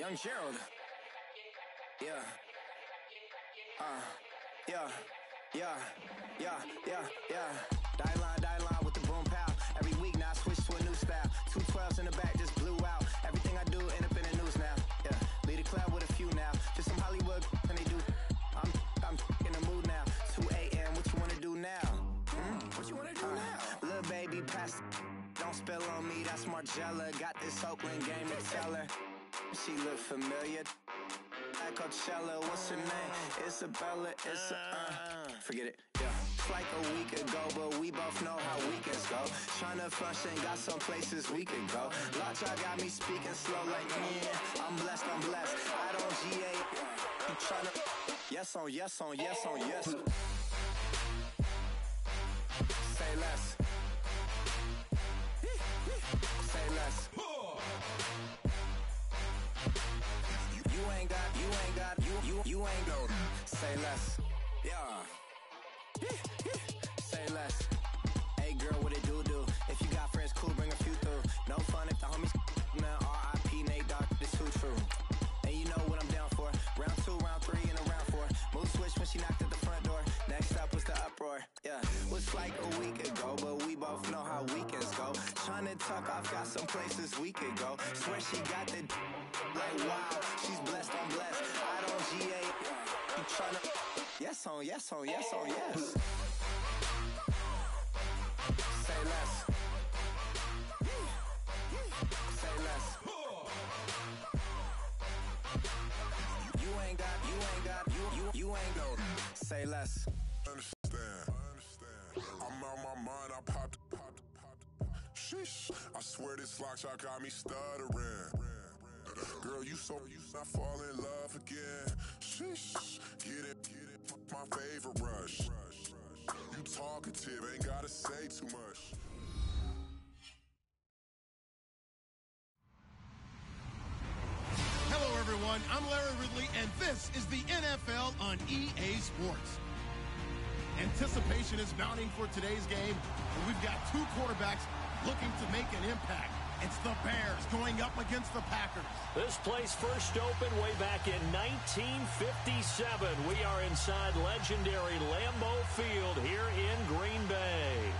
Young Gerald. Yeah. Die line with the boom pow. Every week now I switch to a new style. 212s in the back just blew out. Everything I do end up in the news now. Yeah. Lead a club with a few now. Just some Hollywood and they do. I'm in the mood now. 2 a.m. What you wanna do now? What you wanna do now? Little baby, pass. Don't spill on me. That's Margella. Got this Oakland game to tell her. She look familiar. Like Coachella, what's her name? Isabella, forget it, yeah. It's like a week ago, but we both know how weekends go. Tryna function, got some places we could go. Lot y'all got me speaking slow like, yeah, I'm blessed. I don't GA, you tryna, yes on yes. Say less. Say less. You ain't go. Say less. Yeah. Say less. Hey girl, what it do? If you got friends, cool, bring a few through. No fun if the homies man. R.I.P. Nate Dogg, this too true. And you know what I'm down for. Round 2, round 3, and a round 4. Mood switch when she knocked at the front door. Next up was the uproar. Yeah, was like a week ago, but we both know how weekends go. Tryna tuck off, got some places we could go. Swear she got the like wow, she's blessed, I'm blessed. I don't GA. You tryna yes on yes. Say less. Say less. You ain't go. Say less. Understand. I'm out my mind, I popped. Sheesh. I swear this lock shot got me stuttering. Girl, you I fall in love again. Sheesh. Get it, my favorite rush. You talkative, ain't gotta say too much. Hello, everyone. I'm Larry Ridley, and this is the NFL on EA Sports. Anticipation is mounting for today's game, and we've got two quarterbacks looking to make an impact. It's the Bears going up against the Packers. This place first opened way back in 1957. We are inside legendary Lambeau Field here in Green Bay.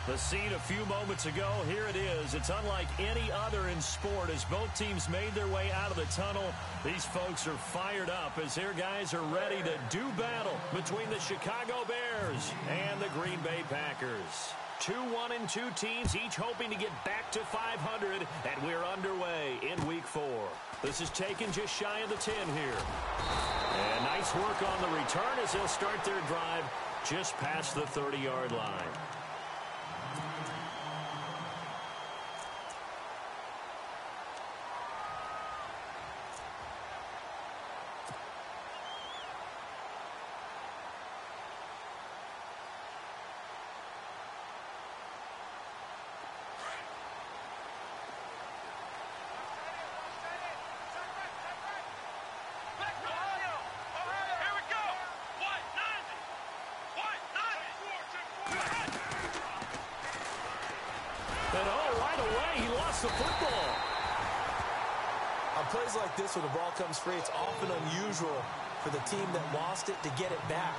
The scene a few moments ago, here it is. It's unlike any other in sport as both teams made their way out of the tunnel. These folks are fired up as their guys are ready to do battle between the Chicago Bears and the Green Bay Packers. 2 1-2 teams, each hoping to get back to 500, and we're underway in Week 4. This is taken just shy of the 10 here. And nice work on the return as they'll start their drive just past the 30-yard line. The football. On plays like this where the ball comes free, it's often unusual for the team that lost it to get it back.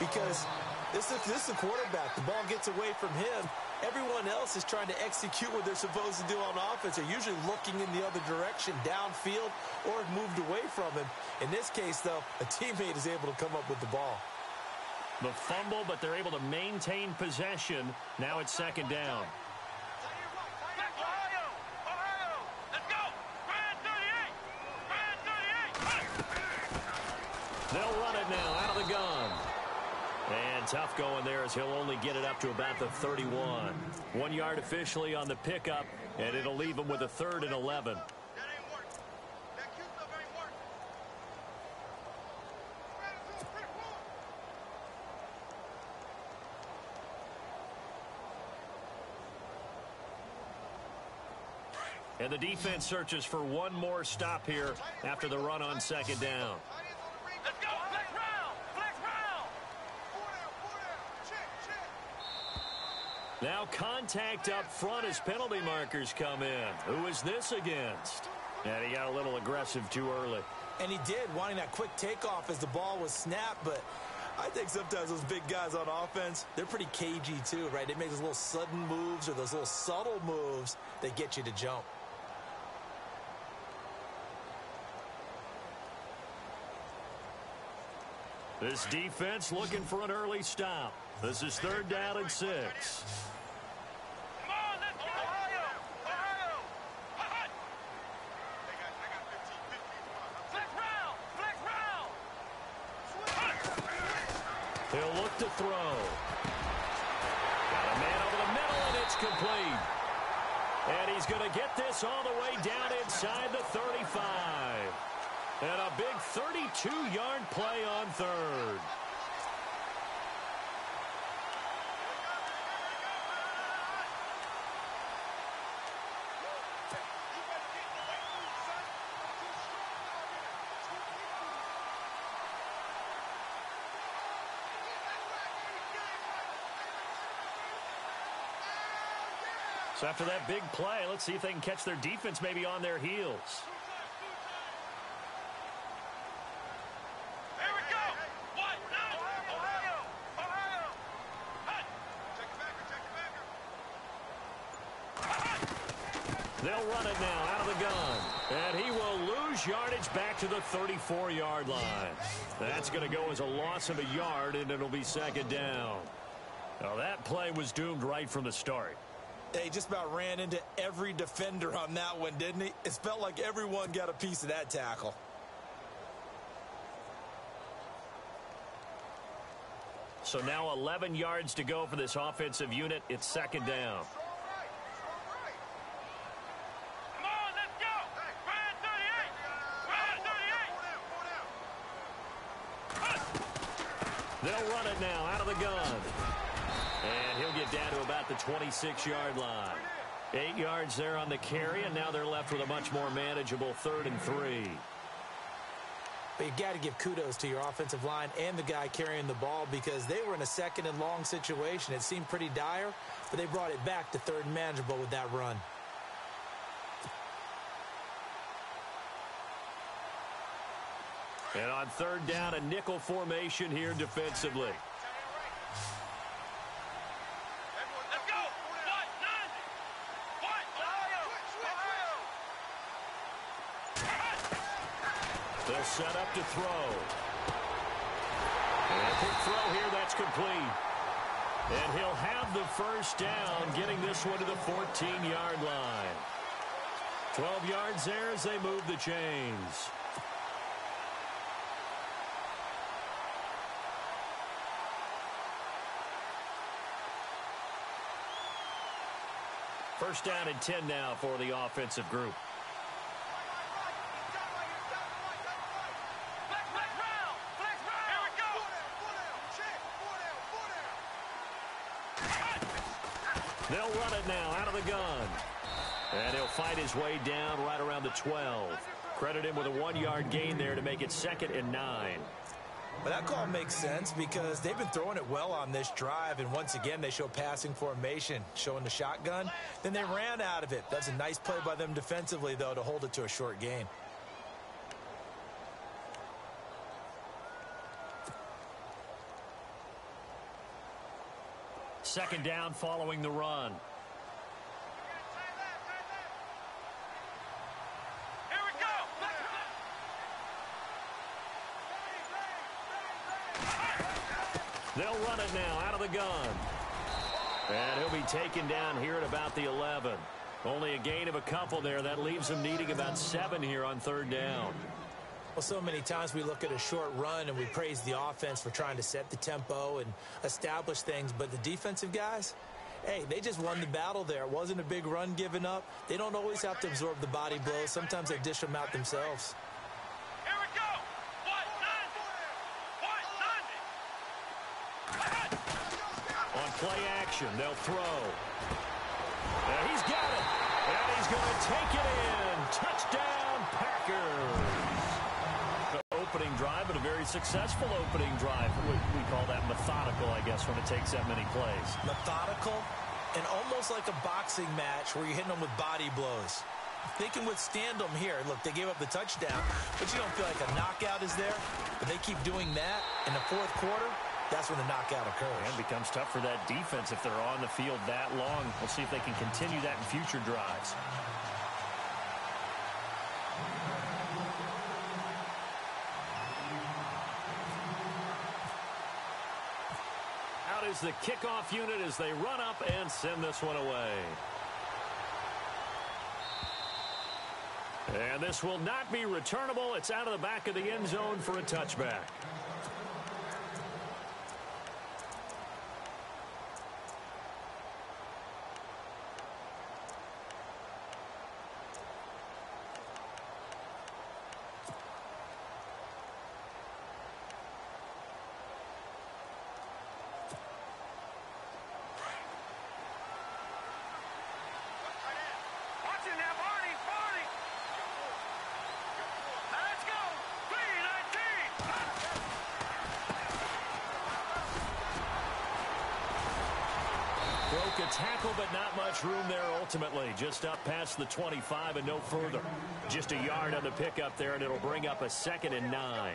Because this is the quarterback. The ball gets away from him. Everyone else is trying to execute what they're supposed to do on offense. They're usually looking in the other direction, downfield, or moved away from him. In this case, though, a teammate is able to come up with the ball. The fumble, but they're able to maintain possession. Now it's second down. They'll run it now out of the gun. And tough going there as he'll only get it up to about the 31. 1 yard officially on the pickup, and it'll leave him with a 3rd and 11. And the defense searches for one more stop here after the run on second down. Let's go! Flex round! Flex round! Now contact up front as penalty markers come in. Who is this against? And he got a little aggressive too early. And he did, wanting that quick takeoff as the ball was snapped. But I think sometimes those big guys on offense, they're pretty cagey too, right? They make those little sudden moves or those little subtle moves that get you to jump. This defense looking for an early stop. This is 3rd down and 6. Come on, let's go. Ohio! Ohio! Hot! Flex round! Flex round! He'll look to throw. Got a man over the middle, and it's complete. And he's going to get this all the way down inside the 35. And a big 32-yard play on 3rd. So after that big play, let's see if they can catch their defense maybe on their heels. They'll run it now out of the gun. And he will lose yardage back to the 34-yard line. That's going to go as a loss of a yard, and it'll be 2nd down. Now, that play was doomed right from the start. He just about ran into every defender on that one, didn't he? It felt like everyone got a piece of that tackle. So now 11 yards to go for this offensive unit. It's 2nd down. They'll run it now out of the gun. And he'll get down to about the 26-yard line. 8 yards there on the carry, and now they're left with a much more manageable 3rd and 3. But you got to give kudos to your offensive line and the guy carrying the ball because they were in a 2nd and long situation. It seemed pretty dire, but they brought it back to 3rd and manageable with that run. And on 3rd down, a nickel formation here defensively. Let's go! They'll set up to throw. And a quick throw here, that's complete. And he'll have the 1st down, getting this one to the 14-yard line. 12 yards there as they move the chains. First down and 10 now for the offensive group. They'll run it now out of the gun. And he'll fight his way down right around the 12. Credit him with a 1-yard gain there to make it 2nd and 9. But that call makes sense because they've been throwing it well on this drive, and once again they show passing formation, showing the shotgun. Then they ran out of it. That's a nice play by them defensively, though, to hold it to a short gain. Second down following the run. Here we go. They'll run it now out of the gun. And he'll be taken down here at about the 11. Only a gain of a couple there. That leaves him needing about 7 here on 3rd down. Well, so many times we look at a short run and we praise the offense for trying to set the tempo and establish things. But the defensive guys, hey, they just won the battle there. It wasn't a big run given up. They don't always have to absorb the body blows. Sometimes they dish them out themselves. Here we go. 190. On play action, they'll throw. And he's got it. And he's going to take it in. Touchdown, Packers. Opening drive, but a very successful opening drive. We call that methodical, I guess, when it takes that many plays. Methodical and almost like a boxing match where you're hitting them with body blows. They can withstand them here. Look, they gave up the touchdown, but you don't feel like a knockout is there. But they keep doing that in the fourth quarter. That's when the knockout occurs. And it becomes tough for that defense if they're on the field that long. We'll see if they can continue that in future drives. Out is the kickoff unit as they run up and send this one away. And this will not be returnable. It's out of the back of the end zone for a touchback. Broke a tackle, but not much room there ultimately. Just up past the 25 and no further. Just a yard on the pickup there, and it'll bring up a 2nd and 9.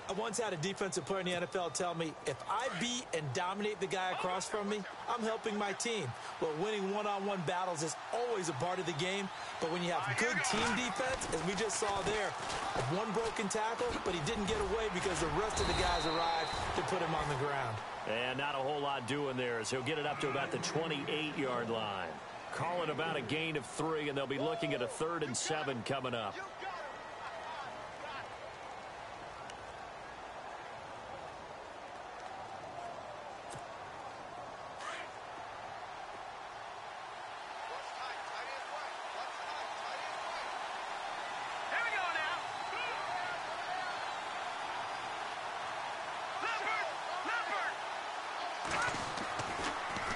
I once had a defensive player in the NFL tell me, if I beat and dominate the guy across from me, I'm helping my team. Well, winning one-on-one battles is always a part of the game, but when you have good team defense, as we just saw there, one broken tackle, but he didn't get away because the rest of the guys arrived to put him on the ground. And not a whole lot doing there as he'll get it up to about the 28-yard line. Call it about a gain of 3, and they'll be looking at a 3rd and 7 coming up.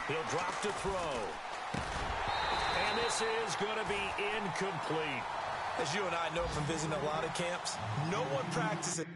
He'll drop to throw. And this is going to be incomplete. As you and I know from visiting a lot of camps, no one practices.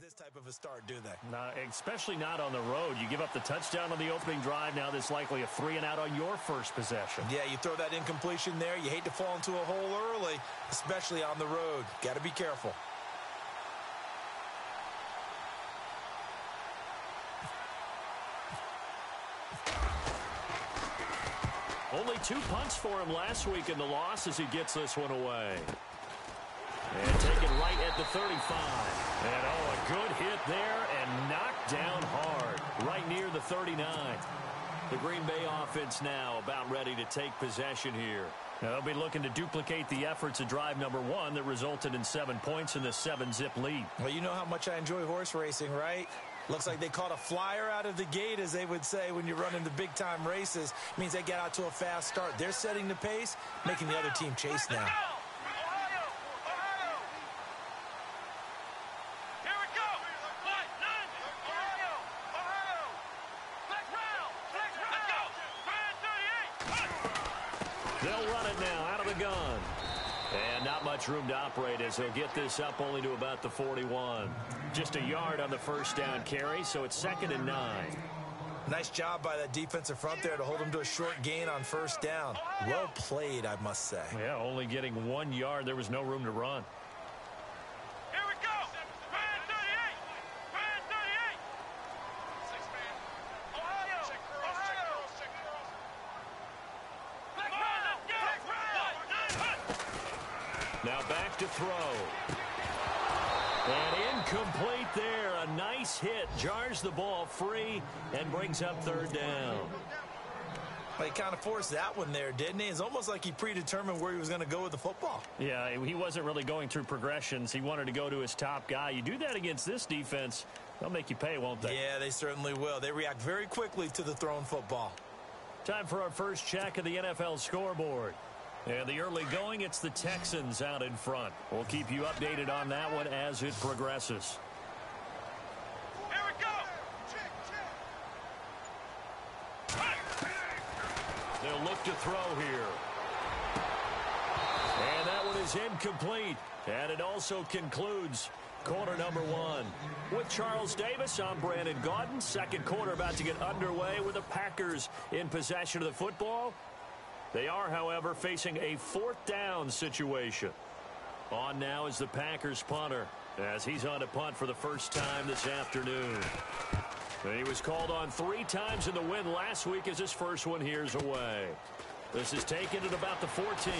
This type of a start, do they? No, especially not on the road. You give up the touchdown on the opening drive. Now there's likely a 3-and-out on your first possession. Yeah, you throw that incompletion there. You hate to fall into a hole early, especially on the road. Got to be careful. Only 2 punts for him last week in the loss as he gets this one away. And taken right at the 35. And, a good hit there and knocked down hard. Right near the 39. The Green Bay offense now about ready to take possession here. Now, they'll be looking to duplicate the efforts of drive number 1 that resulted in 7 points in the 7-zip lead. Well, you know how much I enjoy horse racing, right? Looks like they caught a flyer out of the gate, as they would say when you're running the big-time races. It means they get out to a fast start. They're setting the pace, making the other team chase now. They'll run it now out of the gun. And not much room to operate as he'll get this up only to about the 41. Just a yard on the first down carry, so it's 2nd and 9. Nice job by that defensive front there to hold him to a short gain on first down. Well played, I must say. Yeah, only getting 1 yard. There was no room to run. Here we go. Man 38. Man 38. 6-man. Ohio. Ohio. Now back to throw. And incomplete there. A nice hit. Jars the ball free and brings up 3rd down. Well, he kind of forced that one there, didn't he? It's almost like he predetermined where he was going to go with the football. Yeah, he wasn't really going through progressions. He wanted to go to his top guy. You do that against this defense, they'll make you pay, won't they? Yeah, they certainly will. They react very quickly to the thrown football. Time for our first check of the NFL scoreboard. And the early going, it's the Texans out in front. We'll keep you updated on that one as it progresses. Here we go. They'll look to throw here. And that one is incomplete. And it also concludes quarter number one. With Charles Davis, I'm Brandon Gaudin. Second quarter about to get underway with the Packers in possession of the football. They are, however, facing a fourth down situation. On now is the Packers punter as he's on to punt for the first time this afternoon. He was called on 3 times in the win last week as his first one here's away. This is taken at about the 14.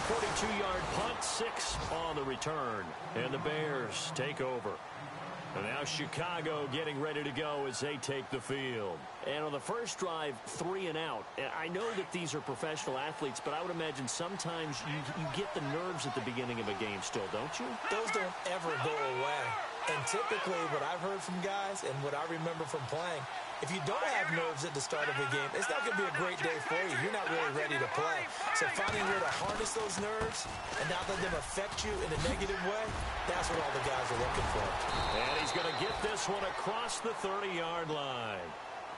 42-yard punt, 6 on the return. And the Bears take over. And now Chicago getting ready to go as they take the field. And on the first drive, 3 and out. I know that these are professional athletes, but I would imagine sometimes you get the nerves at the beginning of a game still, don't you? Those don't ever go away. And typically what I've heard from guys and what I remember from playing, if you don't have nerves at the start of a game, it's not going to be a great day for you. You're not really ready to play. So finding a way to harness those nerves and not let them affect you in a negative way, that's what all the guys are looking for. And he's going to get this one across the 30-yard line.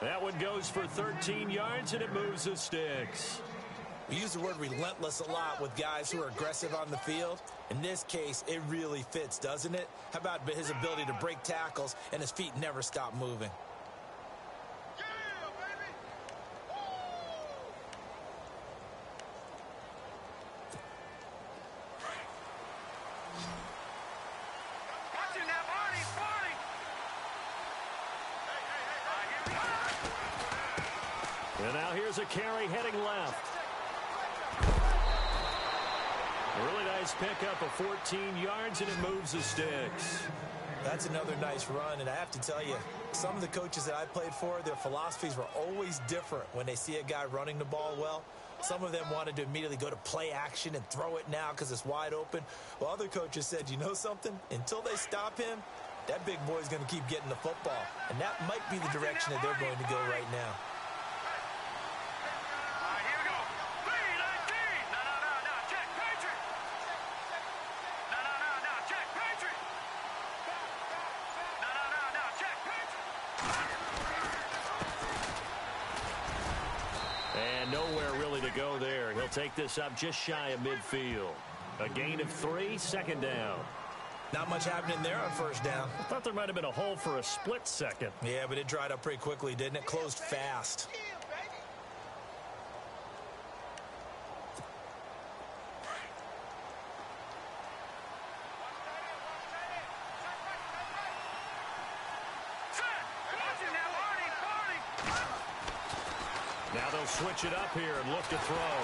That one goes for 13 yards, and it moves the sticks. We use the word relentless a lot with guys who are aggressive on the field. In this case, it really fits, doesn't it? How about his ability to break tackles and his feet never stop moving? And now here's a carry heading left. A really nice pickup of 14 yards, and it moves the sticks. That's another nice run, and I have to tell you, some of the coaches that I played for, their philosophies were always different when they see a guy running the ball well. Some of them wanted to immediately go to play action and throw it now because it's wide open. While other coaches said, you know something? Until they stop him, that big boy's going to keep getting the football. And that might be the direction that they're going to go right now. Nowhere really to go there. He'll take this up just shy of midfield. A gain of 3, second down. Not much happening there on first down. I thought there might have been a hole for a split second. Yeah, but it dried up pretty quickly, didn't it? Closed fast. Now they'll switch it up here and look to throw.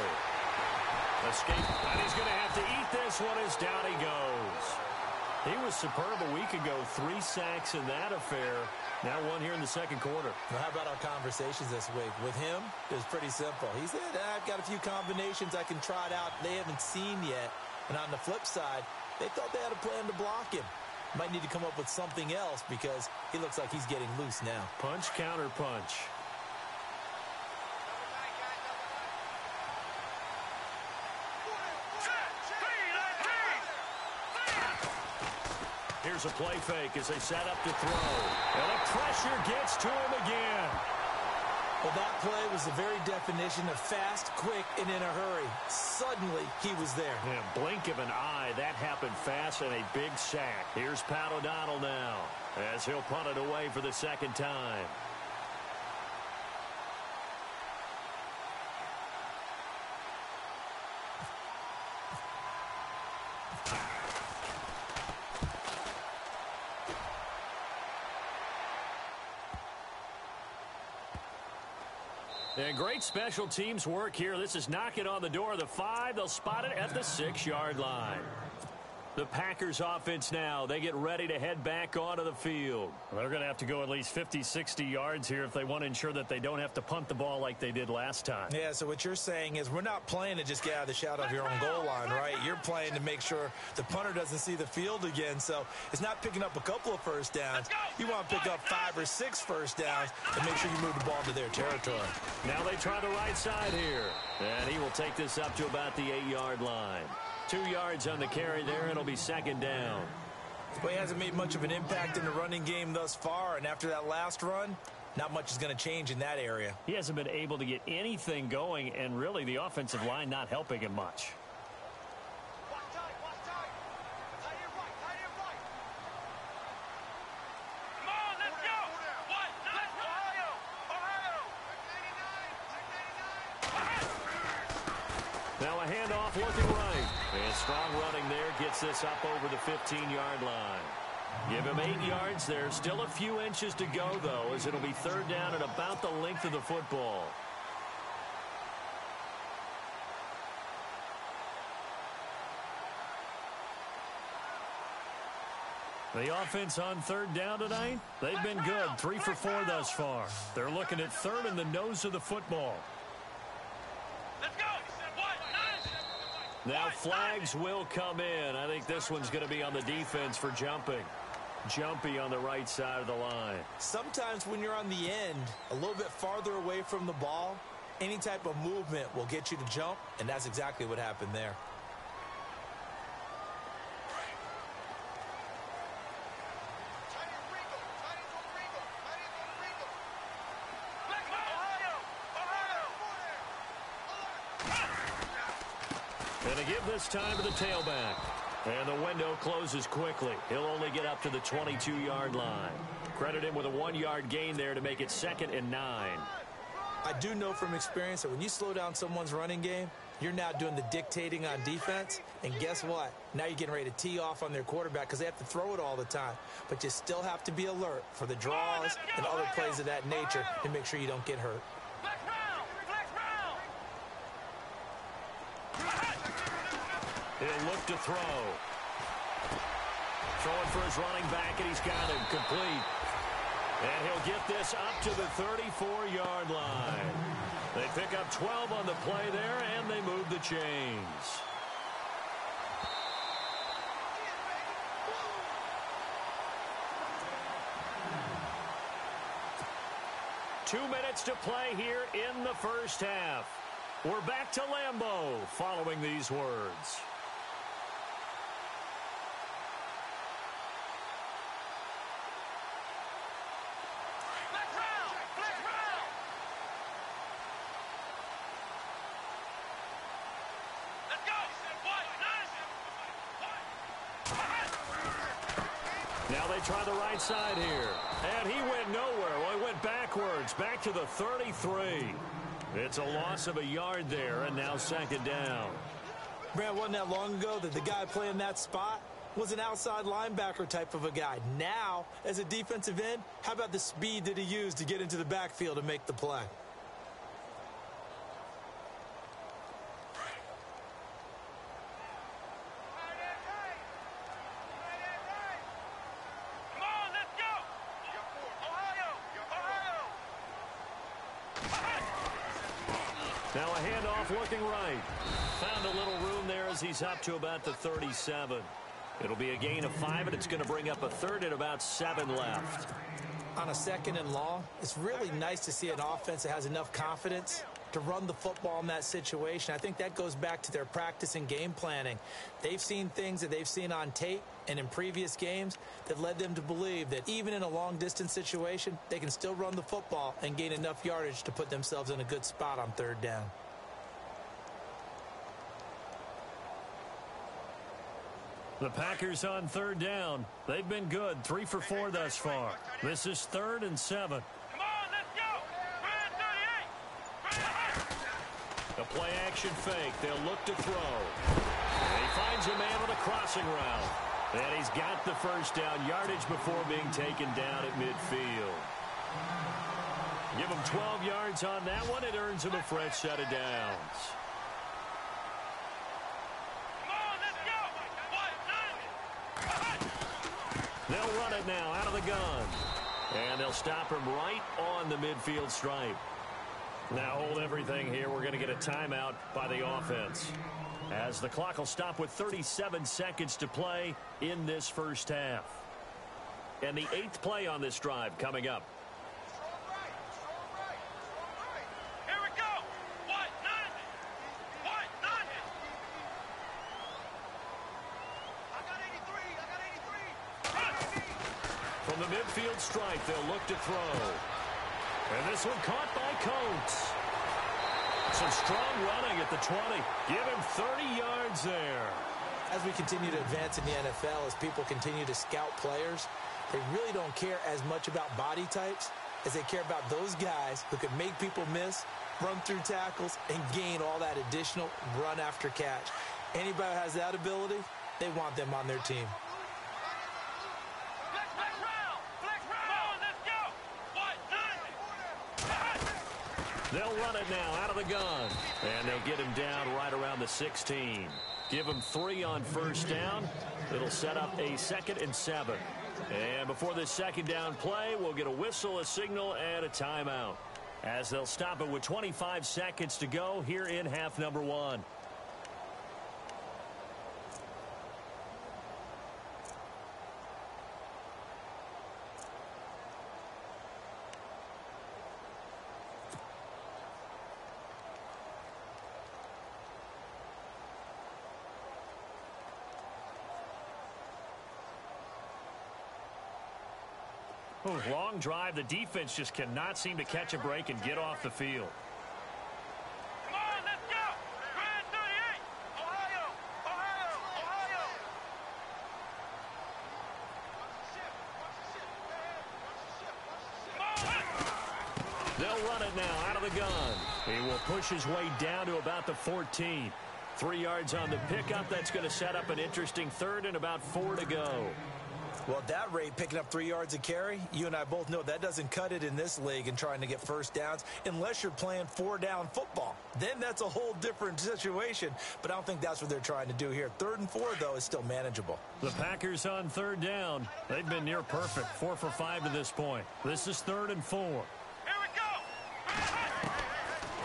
Escape, and he's going to have to eat this one as down he goes. He was superb a week ago, 3 sacks in that affair. Now 1 here in the second quarter. Well, how about our conversations this week? With him, it was pretty simple. He said, I've got a few combinations I can try it out they haven't seen yet. And on the flip side, they thought they had a plan to block him. Might need to come up with something else because he looks like he's getting loose now. Punch, counter punch. Here's a play fake as they set up to throw. And the pressure gets to him again. Well, that play was the very definition of fast, quick, and in a hurry. Suddenly, he was there. Yeah, blink of an eye. That happened fast and a big sack. Here's Pat O'Donnell now as he'll punt it away for the second time. And great special teams work here. This is knocking on the door of the 5. They'll spot it at the 6-yard line. The Packers offense now. They get ready to head back onto the field. Well, they're going to have to go at least 50, 60 yards here if they want to ensure that they don't have to punt the ball like they did last time. Yeah, so what you're saying is we're not playing to just get out of the shadow of your own goal line, right? You're playing to make sure the punter doesn't see the field again. So it's not picking up a couple of first downs. You want to pick up 5 or 6 first downs and make sure you move the ball to their territory. Now they try the right side here. And he will take this up to about the 8-yard line. 2 yards on the carry there. It'll be second down. Well, he hasn't made much of an impact in the running game thus far, and after that last run, not much is going to change in that area. He hasn't been able to get anything going, and really the offensive line not helping him much. Now a handoff looking right. And strong running there gets this up over the 15-yard line. Give him 8 yards. There's still a few inches to go, though, as it'll be third down at about the length of the football. The offense on third down tonight, they've been good. 3 for 4 thus far. They're looking at third in the nose of the football. Now flags will come in. I think this one's going to be on the defense for jumping. Jumpy on the right side of the line. Sometimes when you're on the end, a little bit farther away from the ball, any type of movement will get you to jump, and that's exactly what happened there. And to give this time to the tailback. And the window closes quickly. He'll only get up to the 22-yard line. Credit him with a 1-yard gain there to make it 2nd and 9. I do know from experience that when you slow down someone's running game, you're now doing the dictating on defense. And guess what? Now you're getting ready to tee off on their quarterback because they have to throw it all the time. But you still have to be alert for the draws and other plays of that nature to make sure you don't get hurt. He'll look to throw. Throwing for his running back, and he's got him complete. And he'll get this up to the 34-yard line. They pick up 12 on the play there, and they move the chains. Two minutes to play here in the first half. We're back to Lambeau following these words. Now they try the right side here. And he went nowhere. Well, he went backwards, back to the 33. It's a loss of a yard there, and now 2nd down. Brad, wasn't that long ago that the guy playing that spot was an outside linebacker type of a guy. Now, as a defensive end, how about the speed that he used to get into the backfield and make the play? Now a handoff looking right. Found a little room there as he's up to about the 37. It'll be a gain of 5, and it's going to bring up a third and about 7 left. On a 2nd and long, it's really nice to see an offense that has enough confidence to run the football in that situation. I think that goes back to their practice and game planning. They've seen things that they've seen on tape and in previous games that led them to believe that even in a long-distance situation, they can still run the football and gain enough yardage to put themselves in a good spot on 3rd down. The Packers on 3rd down. They've been good. 3 for 4 thus far. This is 3rd and 7. The play action fake. They'll look to throw. And he finds a man with a crossing route. And he's got the first down yardage before being taken down at midfield. Give him 12 yards on that one. It earns him a fresh set of downs. They'll run it now out of the gun. And they'll stop him right on the midfield stripe. Now hold everything here. We're going to get a timeout by the offense, as the clock will stop with 37 seconds to play in this first half. And the 8th play on this drive coming up. Here we go. What? None. What? None. I got 83. From the midfield stripe, they'll look to throw. And this one caught by Coates. Some strong running at the 20. Give him 30 yards there. As we continue to advance in the NFL, as people continue to scout players, they really don't care as much about body types as they care about those guys who can make people miss, run through tackles, and gain all that additional run after catch. Anybody who has that ability, they want them on their team. They'll run it now out of the gun. And they'll get him down right around the 16. Give him 3 on first down. It'll set up a 2nd and 7. And before this second down play, we'll get a whistle, a signal, and a timeout, as they'll stop it with 25 seconds to go here in half number 1. Long drive. The defense just cannot seem to catch a break and get off the field. Come on, let's go. Grand 38. Ohio. Ohio. Ohio. They'll run it now out of the gun. He will push his way down to about the 14. 3 yards on the pickup. That's going to set up an interesting 3rd and about 4 to go. Well, at that rate, picking up 3 yards a carry, you and I both know that doesn't cut it in this league and trying to get first downs unless you're playing 4-down football. Then that's a whole different situation, but I don't think that's what they're trying to do here. 3rd and 4, though, is still manageable. The Packers on 3rd down. They've been near perfect, 4 for 5 to this point. This is 3rd and 4. Here we go.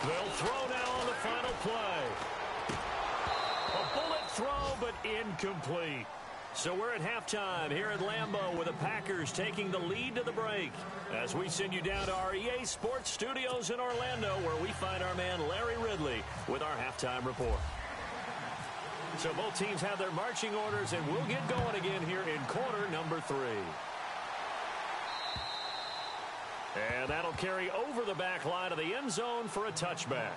They'll throw now on the final play. A bullet throw, but incomplete. So we're at halftime here at Lambeau with the Packers taking the lead to the break, as we send you down to our EA Sports Studios in Orlando, where we find our man Larry Ridley with our halftime report. So both teams have their marching orders, and we'll get going again here in quarter number 3. And that'll carry over the back line of the end zone for a touchback.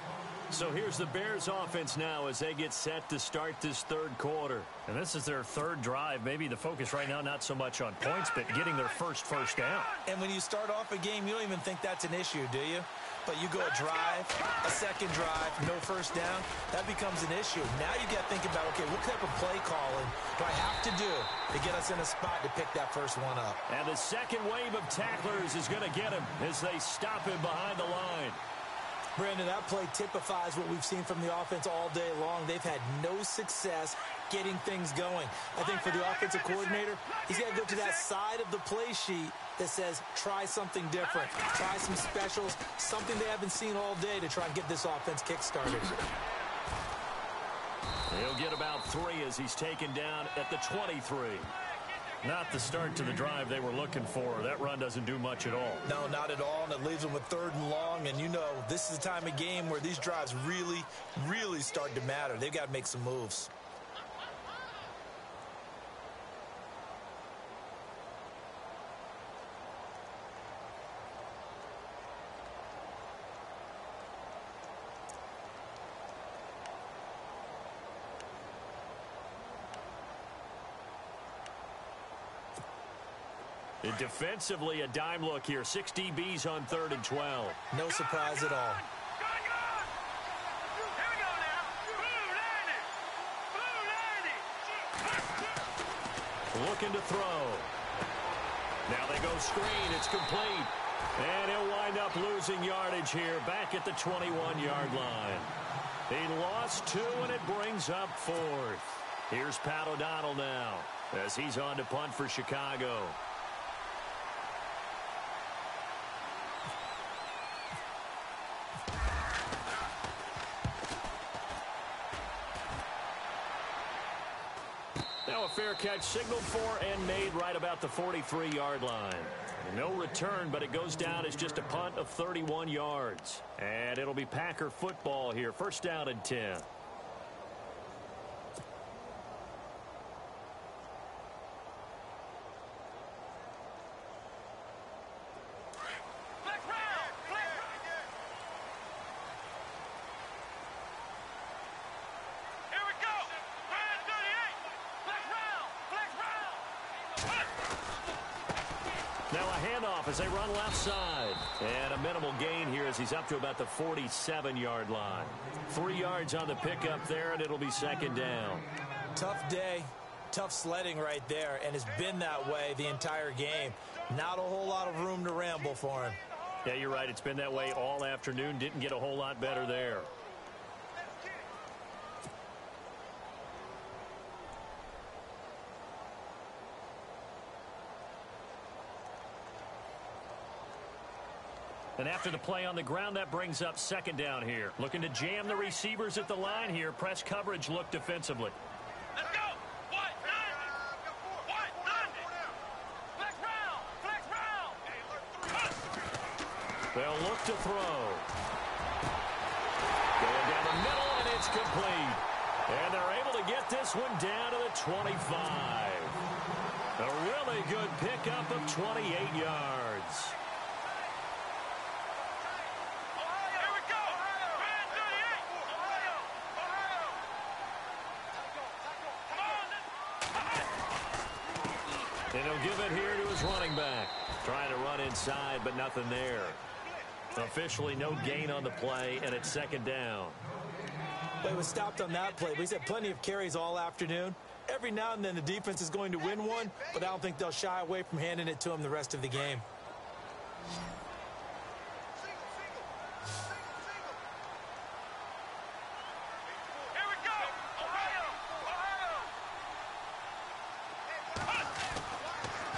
So here's the Bears offense now as they get set to start this 3rd quarter. And this is their 3rd drive. Maybe the focus right now not so much on points, but getting their first down. And when you start off a game, you don't even think that's an issue, do you? But you go a drive, a 2nd drive, no first down, that becomes an issue. Now you got to think about, okay, what type of play calling do I have to do to get us in a spot to pick that first one up? And the second wave of tacklers is going to get him as they stop him behind the line. Brandon, that play typifies what we've seen from the offense all day long. They've had no success getting things going. I think for the offensive coordinator, he's got to go to that side of the play sheet that says, try something different. Try some specials, something they haven't seen all day to try and get this offense kick-started. He'll get about 3 as he's taken down at the 23. Not the start to the drive they were looking for. That run doesn't do much at all. No, not at all, and it leaves them with 3rd and long. And you know, this is the time of game where these drives really, really start to matter. They've got to make some moves. Defensively, a dime look here. 6 DBs on 3rd and 12. No surprise at all. Looking to throw. Now they go screen. It's complete. And he'll wind up losing yardage here back at the 21-yard line. He lost 2, and it brings up 4th. Here's Pat O'Donnell now as he's on to punt for Chicago. a fair catch signaled for and made right about the 43-yard line. No return, but it goes down as just a punt of 31 yards. And it'll be Packer football here. First down and 10. Now a handoff as they run left side. And a minimal gain here as he's up to about the 47-yard line. 3 yards on the pickup there, and it'll be second down. Tough day, tough sledding right there, and it's been that way the entire game. Not a whole lot of room to ramble for him. Yeah, you're right. It's been that way all afternoon. Didn't get a whole lot better there. And after the play on the ground, that brings up second down here. Looking to jam the receivers at the line here. Press coverage look defensively. Let's go! What? What? Flex round! Flex round! They'll look to throw. Going down the middle, and it's complete. And they're able to get this one down to the 25. A really good pickup of 28 yards. And he'll give it here to his running back. Trying to run inside, but nothing there. Officially no gain on the play, and it's second down. Well, he was stopped on that play, but he's had plenty of carries all afternoon. Every now and then the defense is going to win one, but I don't think they'll shy away from handing it to him the rest of the game.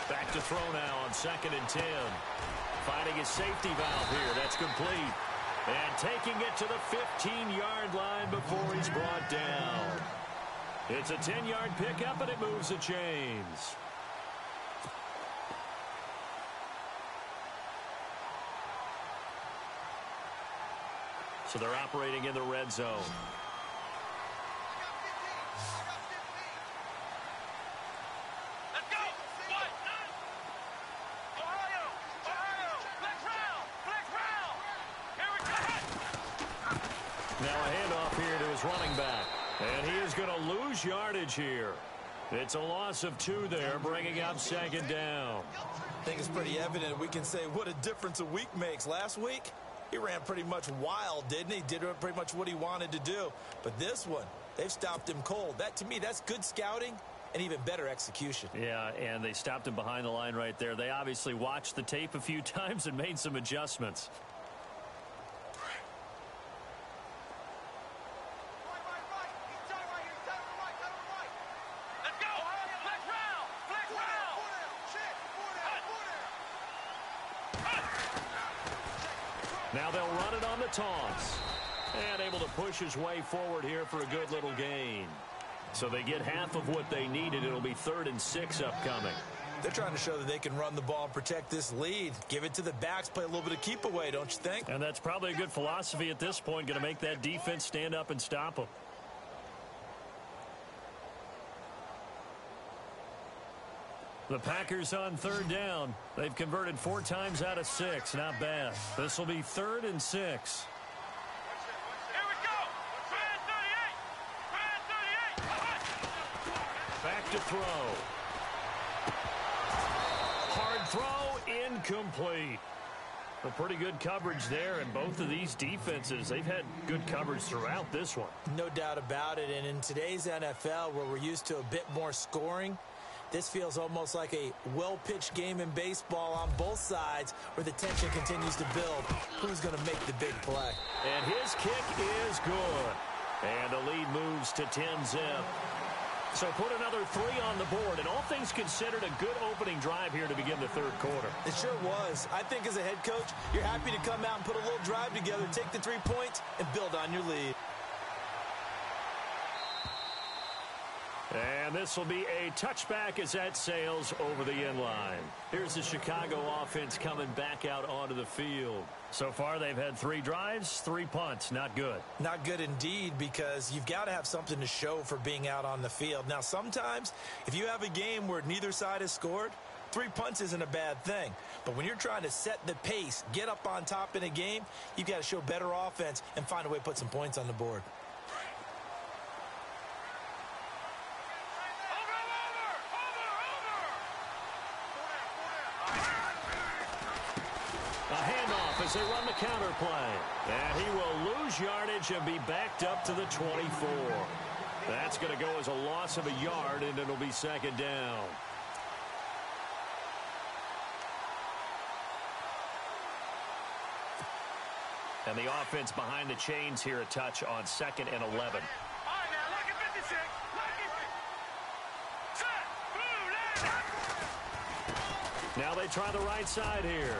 Back to throw now on second and 10. Finding his safety valve here. That's complete. And taking it to the 15-yard line before he's brought down. It's a 10-yard pickup, and it moves the chains. So they're operating in the red zone. Now a handoff here to his running back. And he is going to lose yardage here. It's a loss of 2 there, bringing up second down. I think it's pretty evident. We can say what a difference a week makes. Last week, he ran pretty much wild, didn't he? Did pretty much what he wanted to do. But this one, they've stopped him cold. That, to me, that's good scouting and even better execution. Yeah, and they stopped him behind the line right there. They obviously watched the tape a few times and made some adjustments. Now they'll run it on the toss. And able to push his way forward here for a good little gain. So they get half of what they needed. It'll be 3rd and 6 upcoming. They're trying to show that they can run the ball and protect this lead. Give it to the backs, play a little bit of keep away, don't you think? And that's probably a good philosophy at this point. Going to make that defense stand up and stop them. The Packers on 3rd down. They've converted 4 times out of 6. Not bad. This will be 3rd and 6. Here we go. Try 38. Back to throw. Hard throw, incomplete. A pretty good coverage there, and both of these defenses, they've had good coverage throughout this one. No doubt about it, and in today's NFL, where we're used to a bit more scoring, this feels almost like a well-pitched game in baseball on both sides where the tension continues to build. Who's going to make the big play? And his kick is good. And the lead moves to 10-zip. So put another 3 on the board. And all things considered, a good opening drive here to begin the 3rd quarter. It sure was. I think as a head coach, you're happy to come out and put a little drive together, take the 3 points, and build on your lead. And this will be a touchback as that sails over the end line. Here's the Chicago offense coming back out onto the field. So far, they've had 3 drives, 3 punts. Not good. Not good indeed, because you've got to have something to show for being out on the field. Now, sometimes, if you have a game where neither side has scored, 3 punts isn't a bad thing. But when you're trying to set the pace, get up on top in a game, you've got to show better offense and find a way to put some points on the board. As they run the counter play. And he will lose yardage and be backed up to the 24. That's going to go as a loss of a yard, and it'll be second down. And the offense behind the chains here a touch on 2nd and 11. All right, now, look at 56. Set. Now they try the right side here.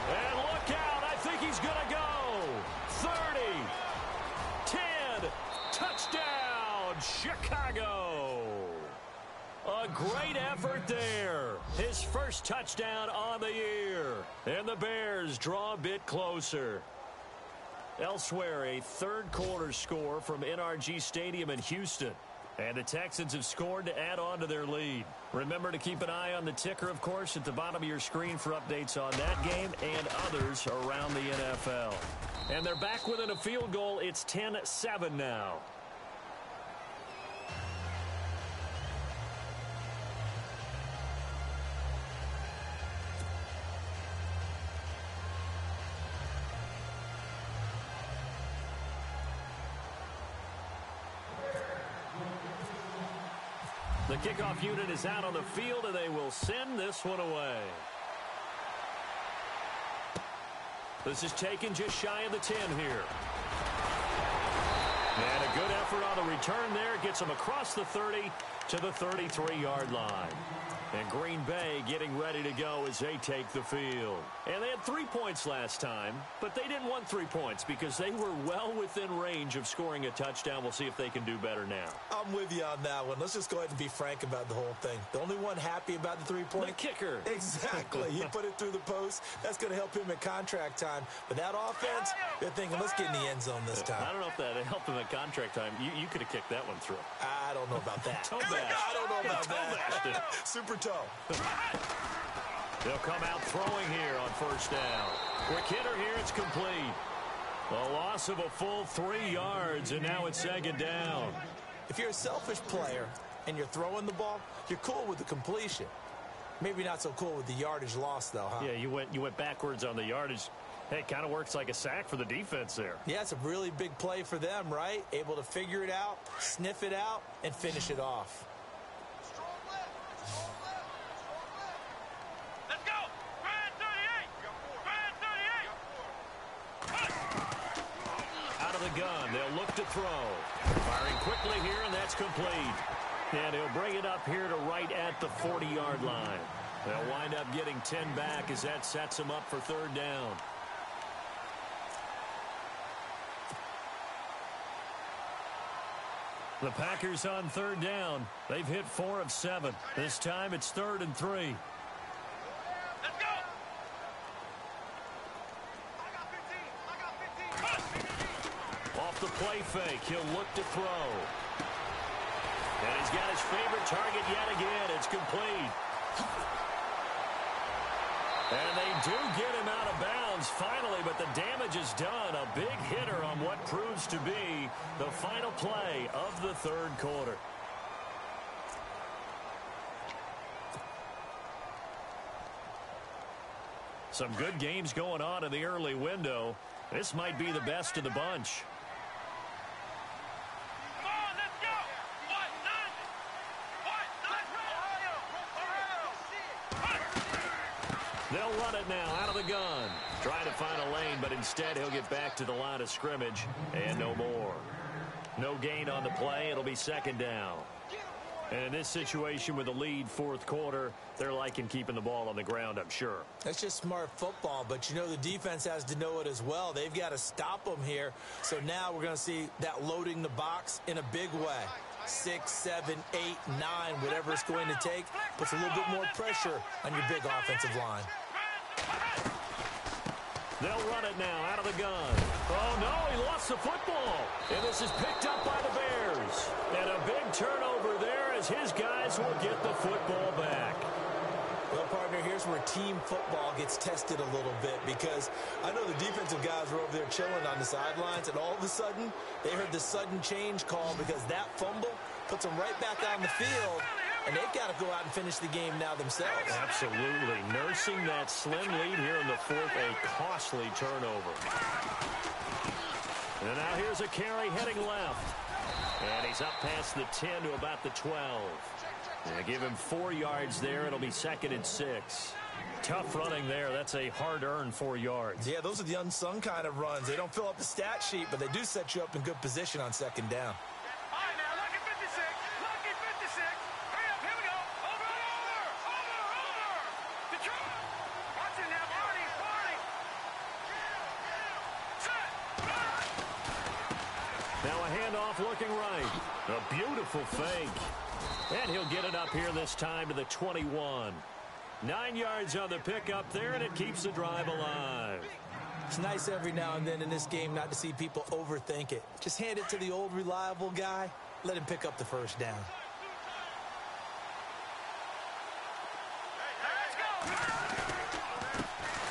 And look out. I think he's going to go. 30. 10. Touchdown, Chicago. A great effort there. His first touchdown on the year. And the Bears draw a bit closer. Elsewhere, a third-quarter score from NRG Stadium in Houston. And the Texans have scored to add on to their lead. Remember to keep an eye on the ticker, of course, at the bottom of your screen for updates on that game and others around the NFL. And they're back within a field goal. It's 10-7 now. The kickoff unit is out on the field, and they will send this one away. This is taken just shy of the 10 here. And a good effort on the return there. Gets them across the 30 to the 33-yard line. And Green Bay getting ready to go as they take the field. And they had 3 points last time, but they didn't want 3 points because they were well within range of scoring a touchdown. We'll see if they can do better now. I'm with you on that one. Let's just go ahead and be frank about the whole thing. The only one happy about the 3-point? The kicker. Exactly. He put it through the post. That's going to help him at contract time. But that offense, they're thinking, let's get in the end zone this time. I don't know if that helped him at contract time. You could have kicked that one through. I don't know about that. I don't know about that. Super toe. They'll come out throwing here on first down. Quick hitter here, it's complete. A loss of a full 3 yards, and now it's second down. If you're a selfish player and you're throwing the ball, you're cool with the completion. Maybe not so cool with the yardage loss, though, huh? Yeah, you went backwards on the yardage. Hey, it kind of works like a sack for the defense there. Yeah, it's a really big play for them, right? Able to figure it out, sniff it out, and finish it off. Gun. They'll look to throw. Firing quickly here, and that's complete. And he'll bring it up here to right at the 40-yard line. They'll wind up getting 10 back as that sets them up for third down. The Packers on third down. They've hit 4 of 7. This time it's 3rd and 3. Let's go! Off the play fake, he'll look to throw. And he's got his favorite target yet again. It's complete. And they do get him out of bounds finally, but the damage is done. A big hitter on what proves to be the final play of the third quarter. Some good games going on in the early window. This might be the best of the bunch. Come on, let's go! They'll run it now out of the gun. Trying to find a lane, but instead he'll get back to the line of scrimmage and no more. No gain on the play. It'll be second down. And in this situation with the lead fourth quarter, they're liking keeping the ball on the ground, I'm sure. That's just smart football, but you know the defense has to know it as well. They've got to stop them here. So now we're going to see that loading the box in a big way. 6, 7, 8, 9, whatever it's going to take, puts a little bit more pressure on your big offensive line. They'll run it now out of the gun. Oh, no, he lost the football. And this is picked up by the Bears. And a big turnover there as his guys will get the football back. Well, partner, here's where team football gets tested a little bit because I know the defensive guys were over there chilling on the sidelines, and all of a sudden, they heard the sudden change call because that fumble puts them right back on the field, and they've got to go out and finish the game now themselves. Absolutely. Nursing that slim lead here in the fourth, a costly turnover. And now here's a carry heading left. And he's up past the 10 to about the 12. And give him 4 yards there. It'll be 2nd and 6. Tough running there. That's a hard-earned 4 yards. Yeah, those are the unsung kind of runs. They don't fill up the stat sheet, but they do set you up in good position on 2nd down. All right, now, lucky 56. Lucky 56. Hurry up, here we go. Over. Detroit. Watch it now, Barney. Set. Now a handoff looking right. A beautiful fake. And he'll get it up here this time to the 21. 9 yards on the pickup there, and it keeps the drive alive. It's nice every now and then in this game not to see people overthink it. Just hand it to the old reliable guy. Let him pick up the first down.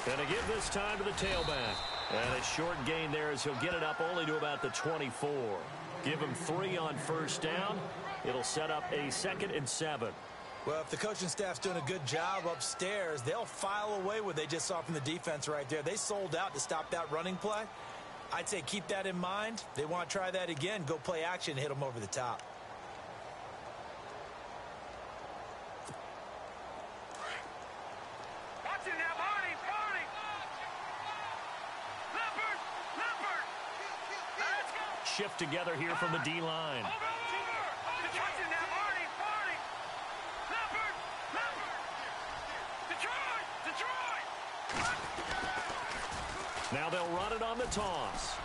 Gonna give this time to the tailback. And a short gain there as he'll get it up only to about the 24. Give him 3 on first down. It'll set up a 2nd and 7. Well, if the coaching staff's doing a good job upstairs, they'll file away what they just saw from the defense right there. They sold out to stop that running play. I'd say keep that in mind. They want to try that again. Go play action, hit them over the top. Watch it now, Barney. Leopard. Let's go. Shift together here from the D-line. Over. Watch it now, Barney. Leopard. Detroit. Now they'll run it on the toss.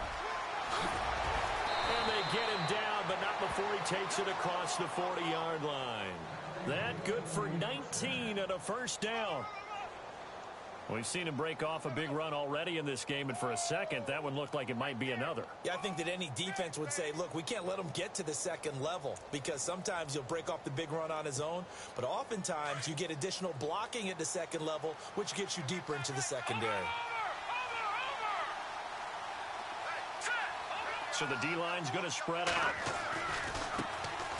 And they get him down, but not before he takes it across the 40-yard line. That good for 19 and a first down. We've seen him break off a big run already in this game, and for a second, that one looked like it might be another. Yeah, I think that any defense would say, look, we can't let him get to the 2nd level because sometimes he'll break off the big run on his own, but oftentimes you get additional blocking at the 2nd level, which gets you deeper into the secondary. So the D-line's going to spread out.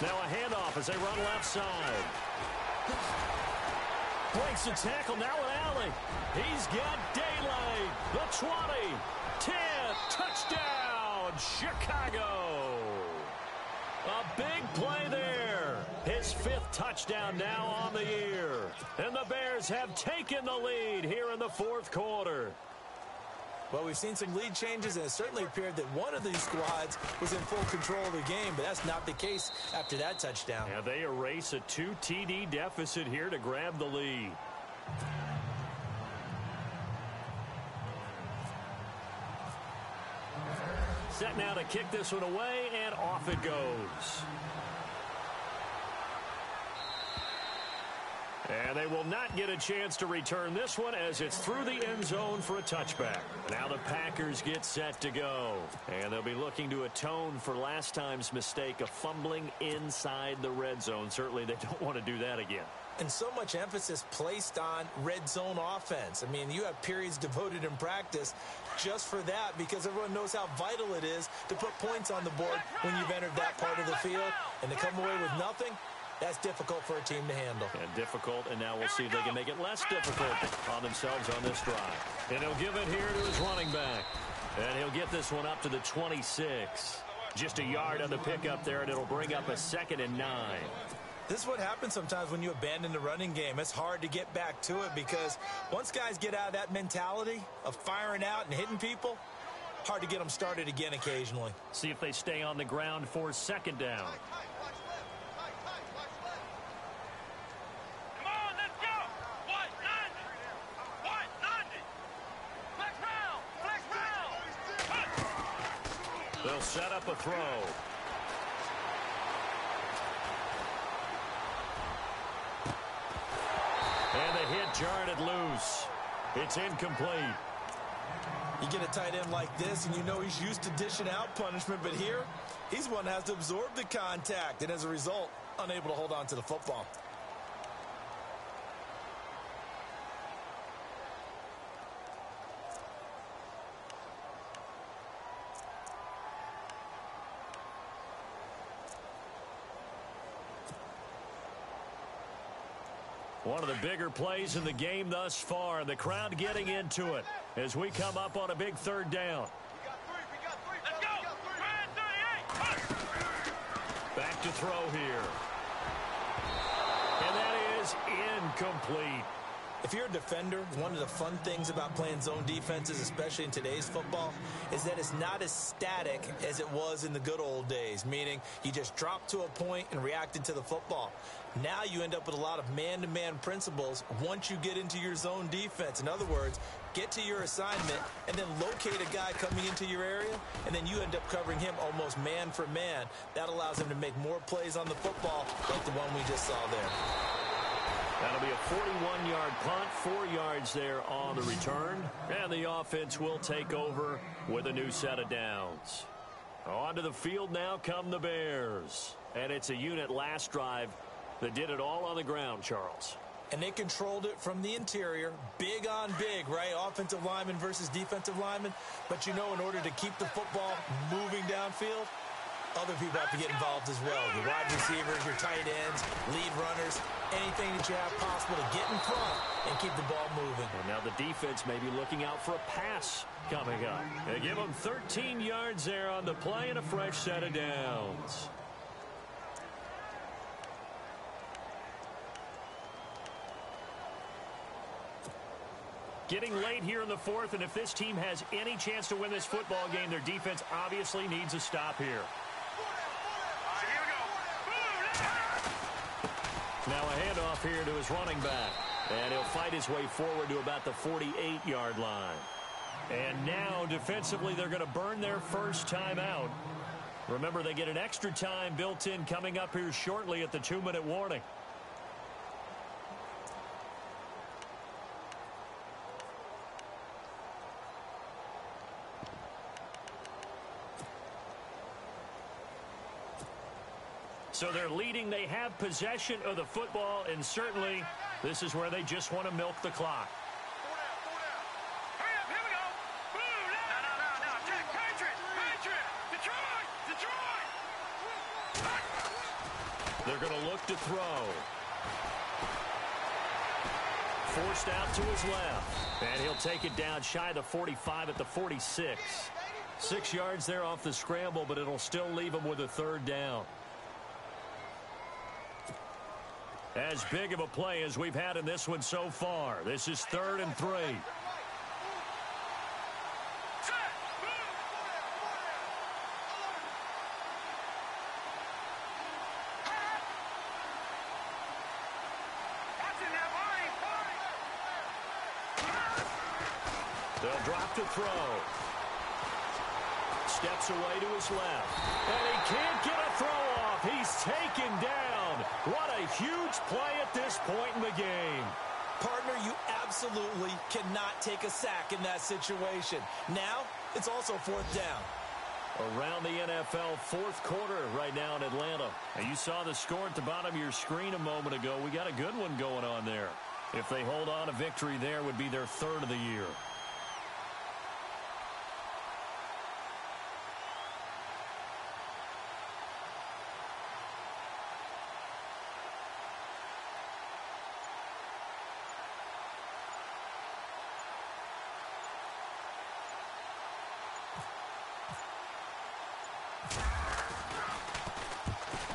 Now a handoff as they run left side. Breaks the tackle, now an alley. He's got daylight. The 20, 10, touchdown, Chicago. A big play there. His 5th touchdown now on the year. And the Bears have taken the lead here in the fourth quarter. Well, we've seen some lead changes, and it certainly appeared that one of these squads was in full control of the game, but that's not the case after that touchdown. Yeah, they erase a 2 TD deficit here to grab the lead. Set now to kick this one away, and off it goes. And they will not get a chance to return this one as it's through the end zone for a touchback. Now the Packers get set to go. And they'll be looking to atone for last time's mistake of fumbling inside the red zone. Certainly they don't want to do that again. And so much emphasis placed on red zone offense. I mean, you have periods devoted in practice just for that because everyone knows how vital it is to put points on the board when you've entered that part of the field. And to come away with nothing, that's difficult for a team to handle. And difficult, and now we'll see if they can make it less difficult on themselves on this drive. And he'll give it here to his running back. And he'll get this one up to the 26. Just a yard on the pickup there, and it'll bring up a 2nd and 9. This is what happens sometimes when you abandon the running game. It's hard to get back to it because once guys get out of that mentality of firing out and hitting people, hard to get them started again occasionally. See if they stay on the ground for 2nd down. They'll set up a throw. And the hit jarred it loose. It's incomplete. You get a tight end like this, and you know he's used to dishing out punishment, but here, he's one that has to absorb the contact, and as a result, unable to hold on to the football. One of the bigger plays in the game thus far. The crowd getting into it as we come up on a big third down. Let's go. 38. Back to throw here. And that is incomplete. If you're a defender, one of the fun things about playing zone defenses, especially in today's football, is that it's not as static as it was in the good old days, meaning you just drop to a point and reacted to the football. Now you end up with a lot of man-to-man principles once you get into your zone defense. In other words, get to your assignment and then locate a guy coming into your area, and then you end up covering him almost man for man. That allows him to make more plays on the football like the one we just saw there. That'll be a 41-yard punt, 4 yards there on the return. And the offense will take over with a new set of downs. Onto the field now come the Bears. And it's a unit last drive that did it all on the ground, Charles. And they controlled it from the interior. Big on big, right? Offensive lineman versus defensive lineman. But you know, in order to keep the football moving downfield, other people have to get involved as well. Your wide receivers, your tight ends, lead runners, anything that you have possible to get in front and keep the ball moving. And now the defense may be looking out for a pass coming up. They give them 13 yards there on the play and a fresh set of downs. Getting late here in the fourth, and if this team has any chance to win this football game, their defense obviously needs a stop here. Now a handoff here to his running back. And he'll fight his way forward to about the 48-yard line. And now defensively they're going to burn their first time out. Remember, they get an extra time built in coming up here shortly at the 2-minute warning. So they're leading. They have possession of the football, and certainly this is where they just want to milk the clock. Hurry up, here we go. Boom, no. Jack, Patriot. Detroit. They're going to look to throw. Forced out to his left. And he'll take it down shy of the 45 at the 46. 6 yards there off the scramble, but it'll still leave him with a third down. As big of a play as we've had in this one so far. This is 3rd and 3. They'll drop to throw. Steps away to his left. And he can't get a throw off. He's taken down. What a huge play at this point in the game. Partner, you absolutely cannot take a sack in that situation. Now, it's also 4th down. Around the NFL, 4th quarter right now in Atlanta. And you saw the score at the bottom of your screen a moment ago. We got a good one going on there. If they hold on, a victory there would be their 3rd of the year.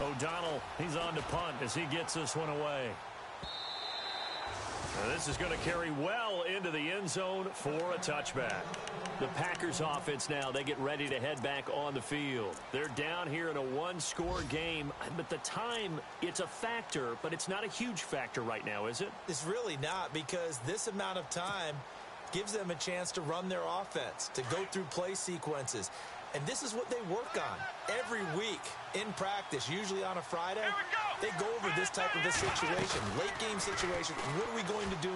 O'Donnell, he's on to punt as he gets this one away. Now this is going to carry well into the end zone for a touchback. The Packers offense now, they get ready to head back on the field. They're down here in a 1-score game, but the time, it's a factor, but it's not a huge factor right now, is it? It's really not, because this amount of time gives them a chance to run their offense, to go through play sequences. And this is what they work on every week in practice, usually on a Friday. They go over this type of a situation, late game situation. What are we going to do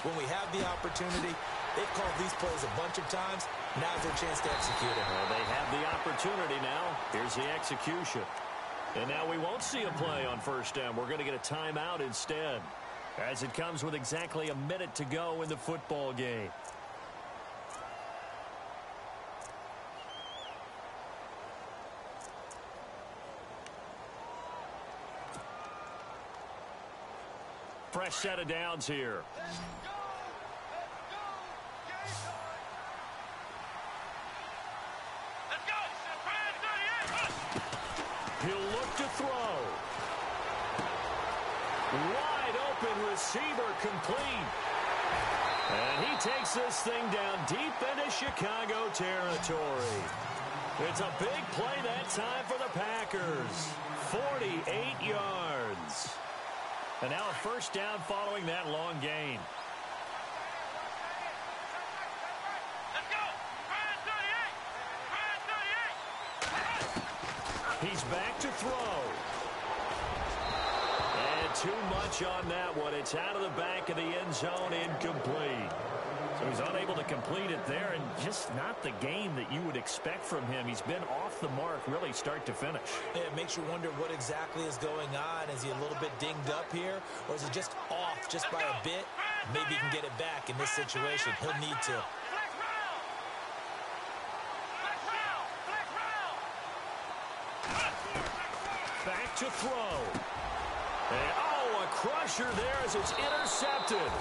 when we have the opportunity? They've called these plays a bunch of times. Now's their chance to execute it. Well, they have the opportunity now. Here's the execution. And now we won't see a play on first down. We're going to get a timeout instead, as it comes with exactly a minute to go in the football game. Fresh set of downs here. He'll look to throw. Wide open receiver complete. And he takes this thing down deep into Chicago territory. It's a big play that time for the Packers. 48 yards. And now a first down following that long gain. He's back to throw. And too much on that one. It's out of the back of the end zone, incomplete. So he's unable to complete it there, and just not the game that you would expect from him. He's been off the mark really start to finish. Yeah, it makes you wonder what exactly is going on. Is he a little bit dinged up here, or is he just off just by a bit? Maybe he can get it back in this situation. He'll need to. Back to throw. And, a crusher there as it's intercepted.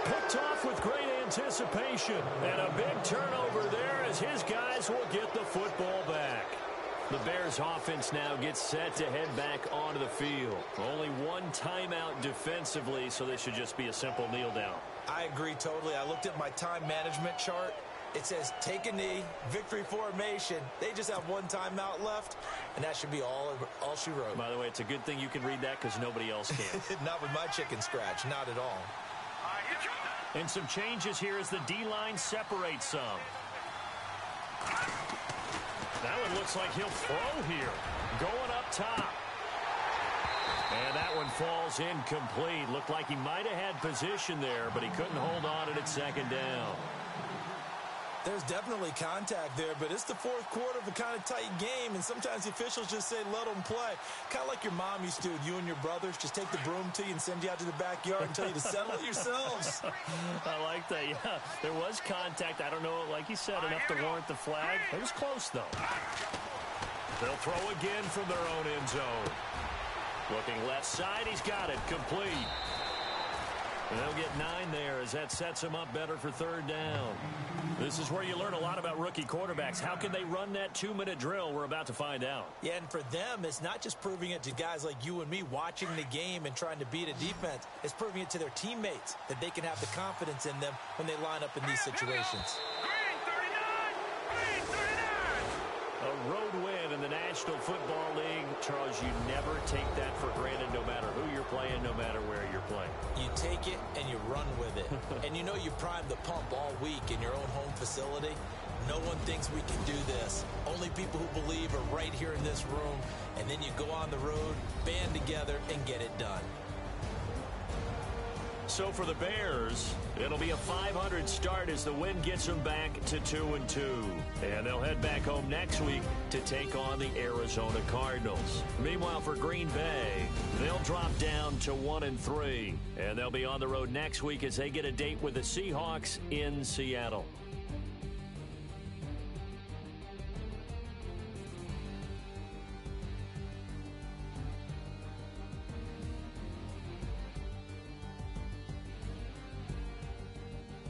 Picked off with great anticipation. And a big turnover there as his guys will get the football back. The Bears offense now gets set to head back onto the field. Only one timeout defensively, so this should just be a simple kneel down. I agree totally. I looked at my time management chart. It says take a knee, victory formation. They just have one timeout left, and that should be all she wrote. By the way, it's a good thing you can read that because nobody else can. Not with my chicken scratch, not at all. And some changes here as the D-line separates some. That one looks like he'll throw here. Going up top. And that one falls incomplete. Looked like he might have had position there, but he couldn't hold on at second down. There's definitely contact there, but it's the fourth quarter of a kind of tight game, and sometimes the officials just say, let them play. Kind of like your mom used to, you and your brothers, just take the broom to you and send you out to the backyard and tell you to settle it yourselves. I like that, yeah. There was contact. I don't know, like you said, enough to warrant the flag. It was close, though. They'll throw again from their own end zone. Looking left side, he's got it, complete. And they'll get 9 there as that sets them up better for third down. This is where you learn a lot about rookie quarterbacks. How can they run that 2-minute drill? We're about to find out. Yeah, and for them, it's not just proving it to guys like you and me watching the game and trying to beat a defense. It's proving it to their teammates that they can have the confidence in them when they line up in these situations. A road win in the National Football League. Charles, you never take that for granted no matter who you're playing, no matter where you're playing. You take it and you run with it. And you know you primed the pump all week in your own home facility. No one thinks we can do this. Only people who believe are right here in this room. And then you go on the road, band together, and get it done. So for the Bears, it'll be a 500 start as the win gets them back to 2-2. And they'll head back home next week to take on the Arizona Cardinals. Meanwhile, for Green Bay, they'll drop down to 1-3. And they'll be on the road next week as they get a date with the Seahawks in Seattle.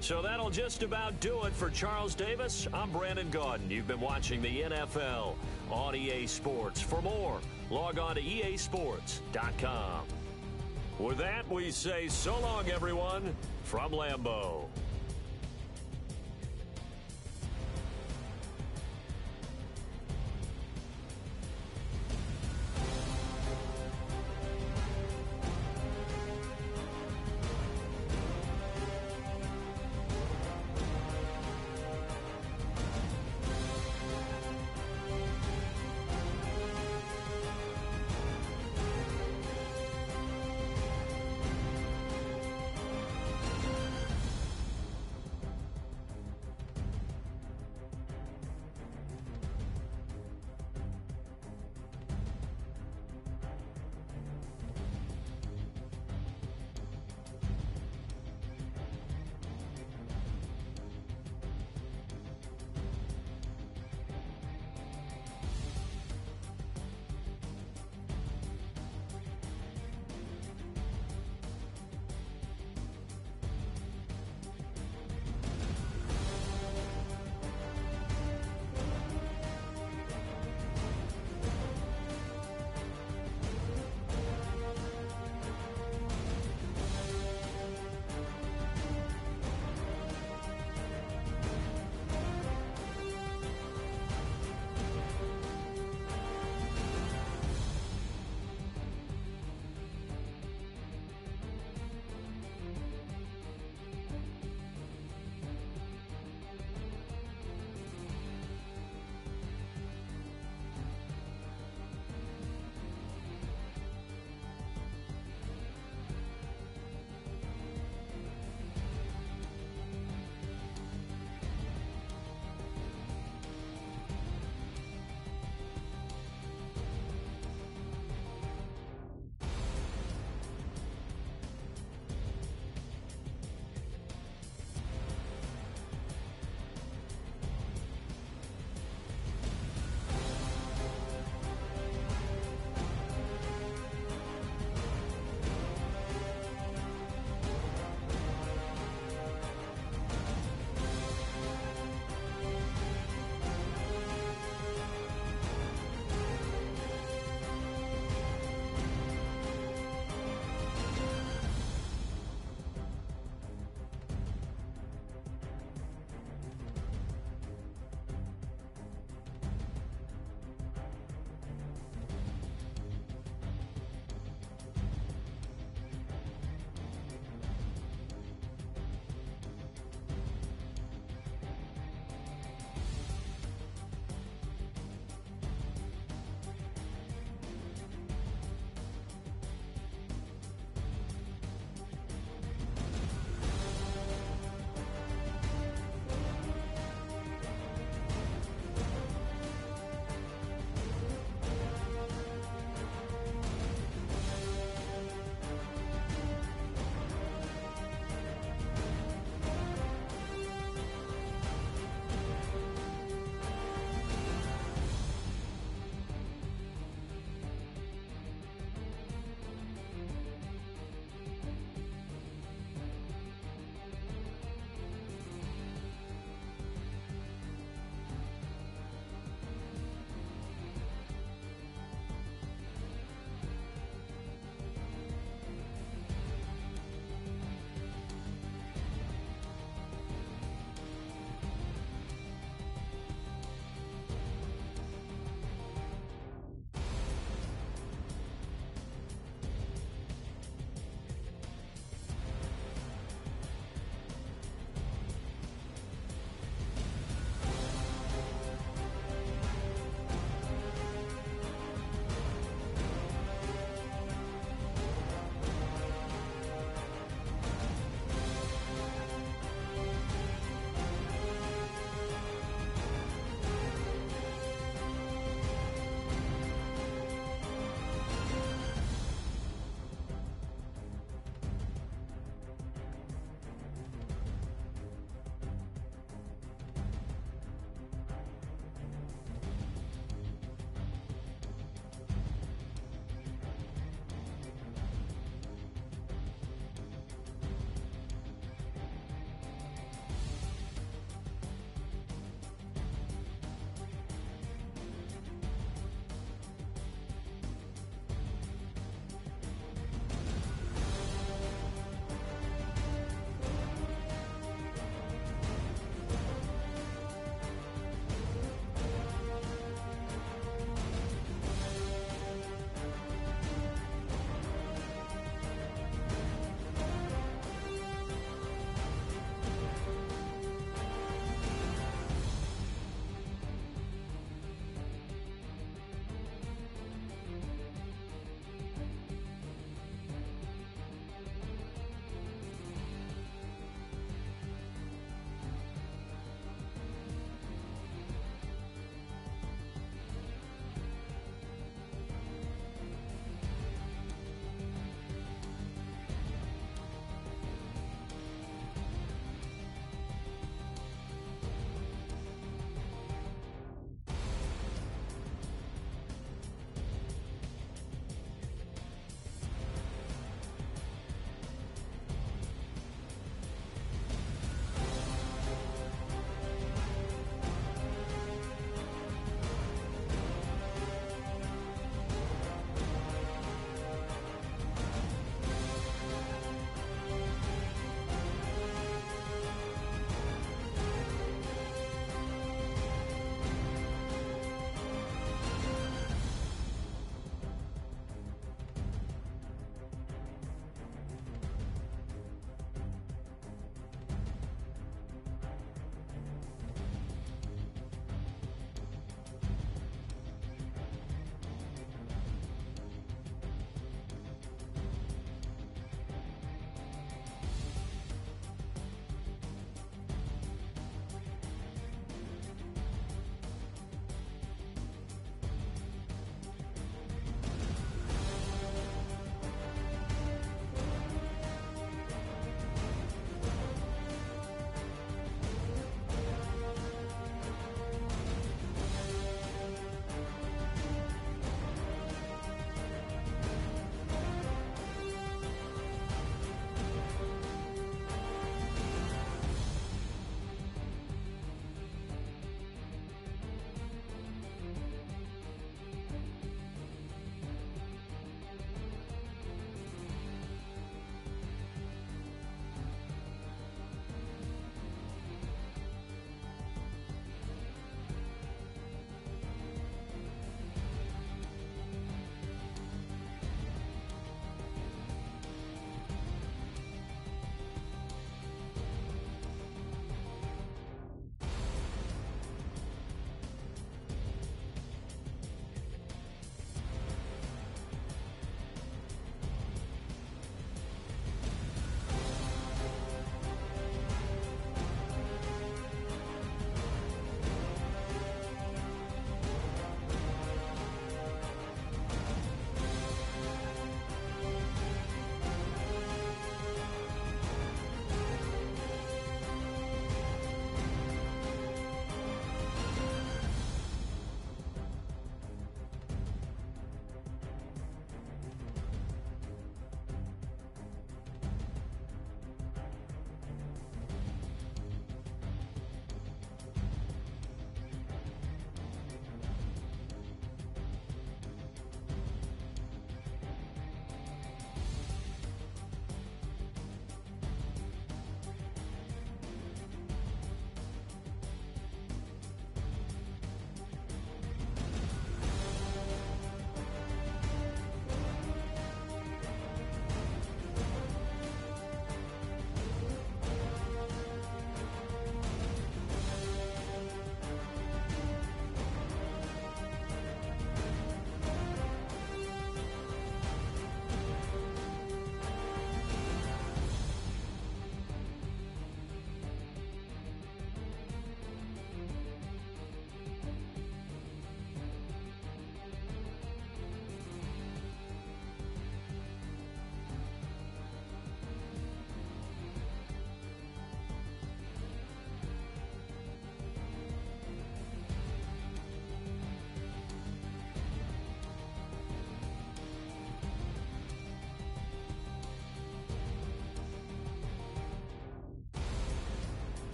So that'll just about do it for Charles Davis. I'm Brandon Gaudin. You've been watching the NFL on EA Sports. For more, log on to easports.com. With that, we say so long, everyone, from Lambeau.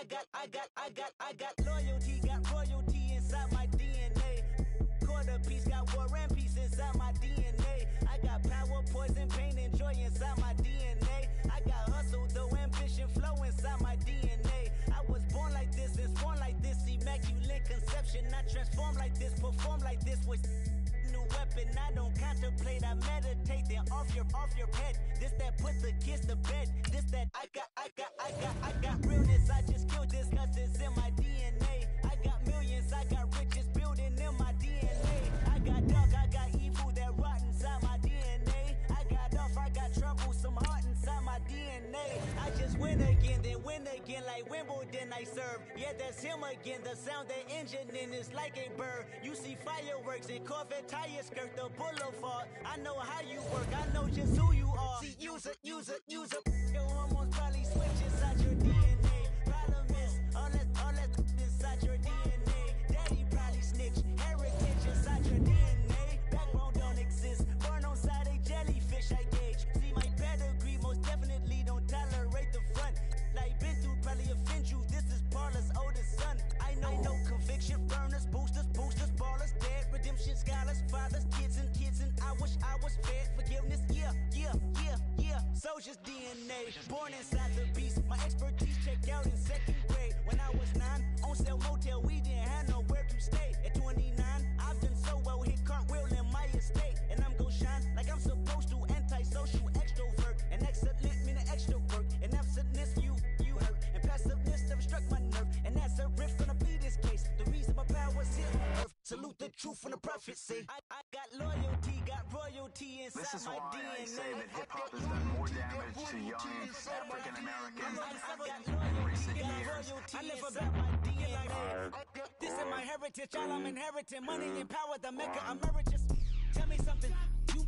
got loyalty, got royalty inside my DNA. Quarter piece, got war and peace inside my DNA. I got power, poison, pain, and joy inside my DNA. I got hustle, though, ambition, flow inside my DNA. I was born like this and sworn like this, immaculate conception. I transform like this, perform like this with new weapon. I don't contemplate, I meditate, then off your head. This that put the kids to bed. This that I got realness. I just killed this cause it's in my DNA. I got millions, I got riches building in my DNA. I got dark, I got evil that rot inside my DNA. I got off, I got trouble, some heart inside my DNA. I just win again, then win again like Wimbledon I serve. Yeah, that's him again. The sound that engine in is like a bird. You see fireworks and Corvette tires skirt the boulevard. I know how you work, I know just who you are. See, use it. Your hormones probably switch inside your DNA. Problem is, all that inside your DNA. Daddy probably snitch, heritage inside your DNA. Backbone don't exist, born on side a jellyfish I gauge. See my pedigree, most definitely don't tolerate the front. Like been through, probably offend you. This is Paula's oldest son. I know conviction, burners, boosters, ballers, dead, redemption, scholars, fathers, kids, and I wish I was fed. Forgiveness, yeah. Soldier's DNA, born inside the beast. My expertise checked out in second grade. When I was 9, on sale motel, we didn't have nowhere to stay. At 29, I've done so well, hit cartwheel in my estate. And I'm gon' shine like I'm supposed to, antisocial extrovert. And excellent meaning extra work. And absentness, you hurt. And passiveness never struck my nerve. And that's a riff gonna be this case. The reason my power's here on earth. Salute the truth from the prophecy. I got loyalty, got royalty inside This is my why DNA. I say that hip-hop has done more damage to young African Americans in recent years. I live about my DNA. This is my heritage, all I'm inheriting. Money and power, the maker emeritus. Tell me something, you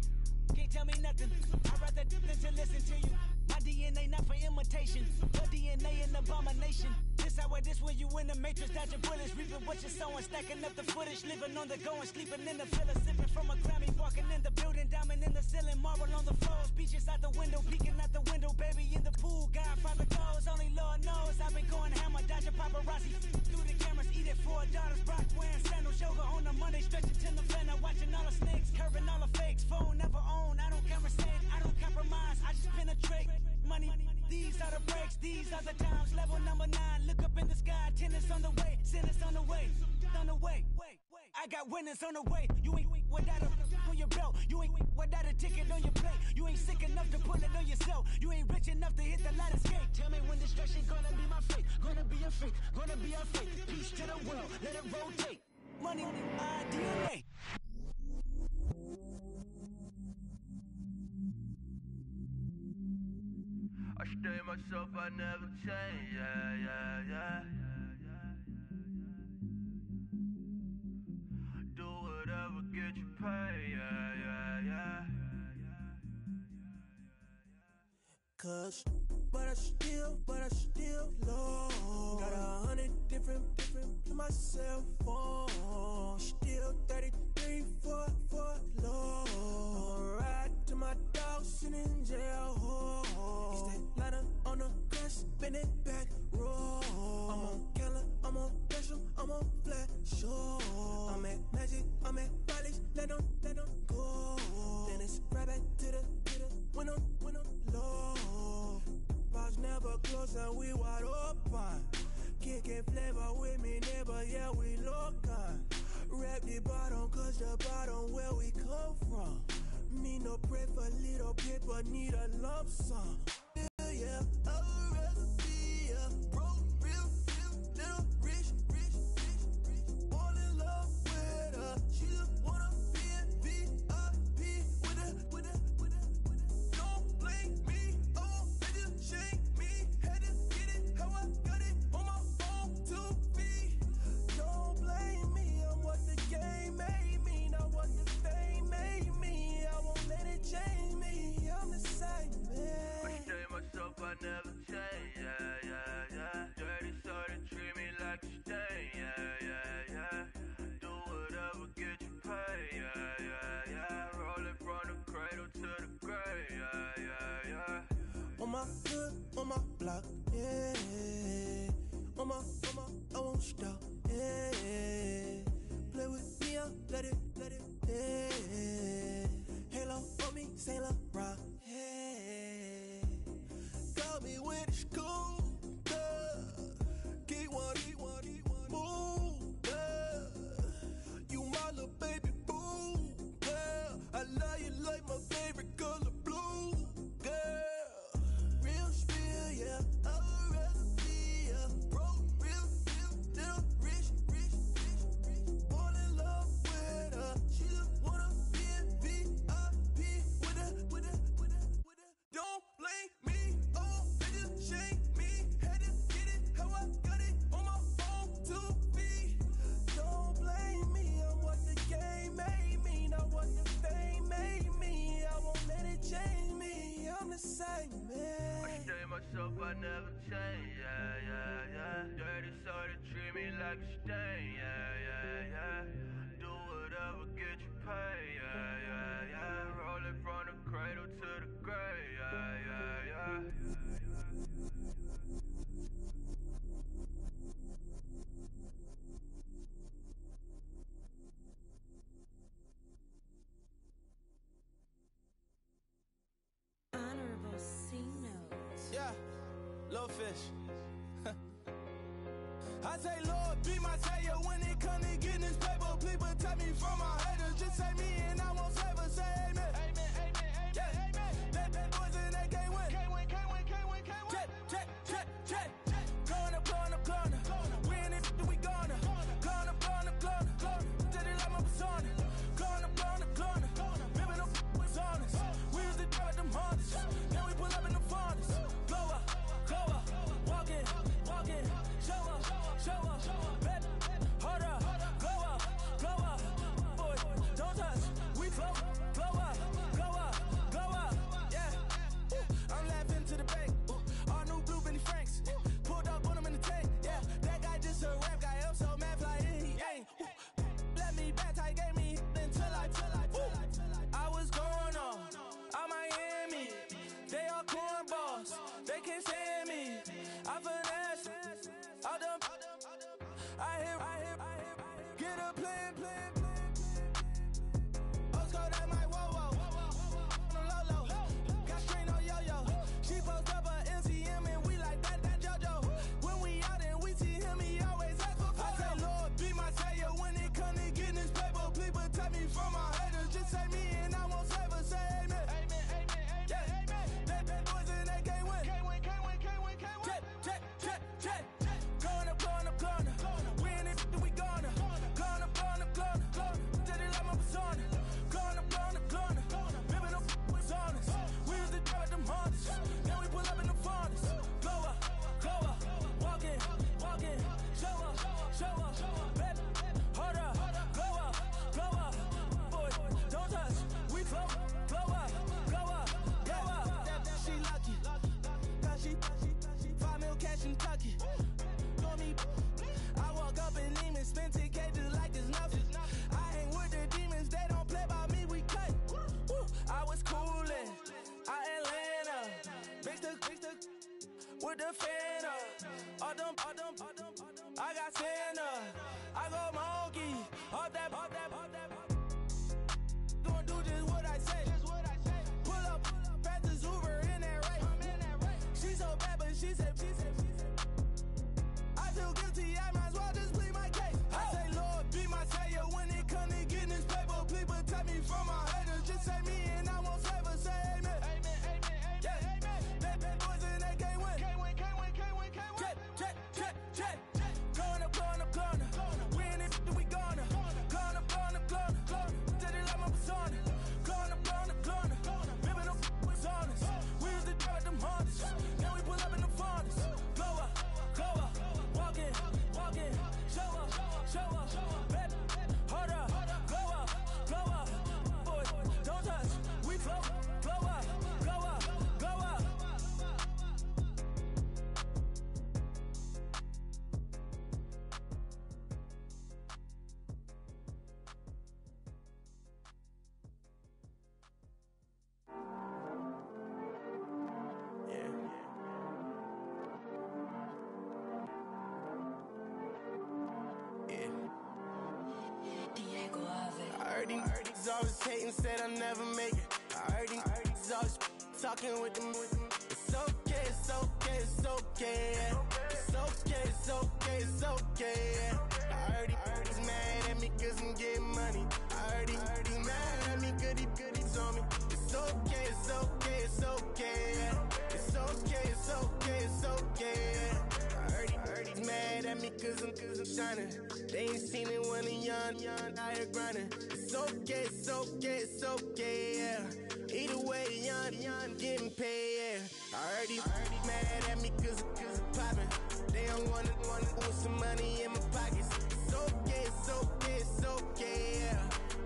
can't tell me nothing. I'd rather than to listen to you. My DNA not for imitation. Your DNA an abomination. This when you in the matrix, dodging bullets, reaping what you're sowing, stacking up the footage, living on the go and sleeping in the villa, sipping from a Grammy, walking in the building, diamond in the ceiling, marble on the floors, beaches out the window, peeking out the window, baby in the pool, Godfather goes, only Lord knows, I've been going hammer, dodging paparazzi, through the cameras, eat it for $4, Brock wearing sandals, yoga on a Monday, stretching to November, watching all the snakes, curving all the fakes, phone never own, I don't conversate, I don't compromise, I just penetrate, money, these are the breaks, these are the times, level number 9, look up in the sky, tennis on the way, sinners on the way, I got winners on the way, you ain't without a on your belt, you ain't without a ticket on your plate, you ain't sick enough to pull it on yourself, you ain't rich enough to hit the ladder skate, tell me when destruction gonna be my fate, gonna be a fate, gonna be a fate, peace to the world, let it rotate, money, DNA. I stay myself, I never change, yeah. Do whatever, get you paid, yeah. Cause, but I still low. Got 100 different in my cell phone. Still 33 for low. I'ma ride to my dog sitting in jail. It's that ladder on the grass, bend it back, roll. I'm on Keller, I'm on Gresham, I'm on Flat Shore. I'm at Magic, I'm at Bally's, let them go. Then it's right back to the when I'm low. Bars never close and we wide open. Kicking flavor with me, neighbor, yeah, we local. Rap the bottom, cause the bottom where we come from. Me no pray for little paper, need a lump sum. Yeah, I'd rather be a broke, real, little rich. All in love with her, she just wanna be in VIP with her. Don't blame me, oh, they just shame me. Had to get it how I got it on my phone to be. Don't blame me, I'm what the game made me, not what the fame made me. I won't let it change me, I'm the same man. I stay myself, I never change, yeah. Dirty sort of treat me like a stain, yeah. Do whatever, get you paid, yeah. Rolling from the cradle to the grave, yeah. On my hood, on my block, yeah. On my hope I never change, yeah, yeah, yeah. Dirty soda, treat me like a stain, yeah, yeah, yeah. Do whatever, get you paid, yeah, yeah, yeah. Roll it from the cradle to the grave, yeah, yeah, yeah. Honorable C notes. Yeah, little fish. I say, Lord, be my savior when it come to getting this paper. Please protect me from my haters. Just say me and I won't save us. Say amen. Amen, amen, amen, yeah. Amen. That boys and they can't win. Can't win, can't win, can't win, can't win. Check, check, check, check. Gonna, gonna, gonna. Win it, we gonna. Gonna, gonna, gonna. Did it like my persona. Gonna, gonna, gonna. Remember the was honest. We was the dirt, them hunters. Then we pull up in the furnace. Blow up, walk in, show up, baby, hold up, glow up, boy, don't touch, we float, blow up, yeah. I'm laughing to the bank, all new blue Benny Franks, pulled up on him in the tank, yeah. That guy just a rap guy, I'm so mad, fly in, he ain't. Let me back, tight gave me until I was going on Miami. They all cornballs, they can't stand me. I finesse, all them. I hear, get a plan. Osco, that might whoa. On the low. Got strain on yo-yo. She post up a MCM and we like that JoJo. When we out and we see him, he always ask for photo. I say, Lord, be my savior when it come to getting this paper. Please protect me from my haters. Just say me and I won't save us. Say amen. Amen, amen, yeah. Amen. That boys and they can't win. Can't win. Check. Gonna. Win it, we gonna. Gonna. Did it like my persona. Gonna. Remember the was honest. We was the dirt, them hunters. Then we pull up in the furnace. Glow up, walk in, show up, baby, hold up, glow up, boy, don't touch, we float, glow up, yeah. She lucky, cause she 5 mil cash in Tucky. Call me, I walk up in demons, spend 10K just like it's nothing. I hang with the demons, they don't play by me, we cut. I was coolin', Atlanta, mixed the with the fan up. All them, I got Santa, I go monkey, all that. Gonna do just what I say. Pull up, pass this Uber in that right. She so bad, but she said. I feel guilty, I might as well just plead my case. I say, Lord, be my savior when it come to getting this paper. Please protect me from my haters. Just say me and I won't save us. Say amen. Amen, yeah. That boys and they can't win. Can't win. Check. Gonna. Win it, we gonna. Gonna. Did it like my persona. Gonna. Remember the was honest. We was the dirt, them hunters. Then we pull up in the furnace. Glow up, walk in, show up, baby, hold up, glow up, boy, don't touch, we float, glow up. I heard these always hating, said I'll never make it. I heard these always talking with them. It's okay, yeah. It's okay, yeah. I heard he's mad at me cause I'm getting money. I heard he's mad at me cause he's on me. It's okay, yeah. It's okay, yeah. I heard he's mad at me cause I'm shining. They ain't seen it when I'm young, out here grinding. It's okay, yeah. Either way, young, getting paid, yeah. I heard he's mad at me cause I'm popping. They don't wanna put some money in my pockets. It's okay, yeah.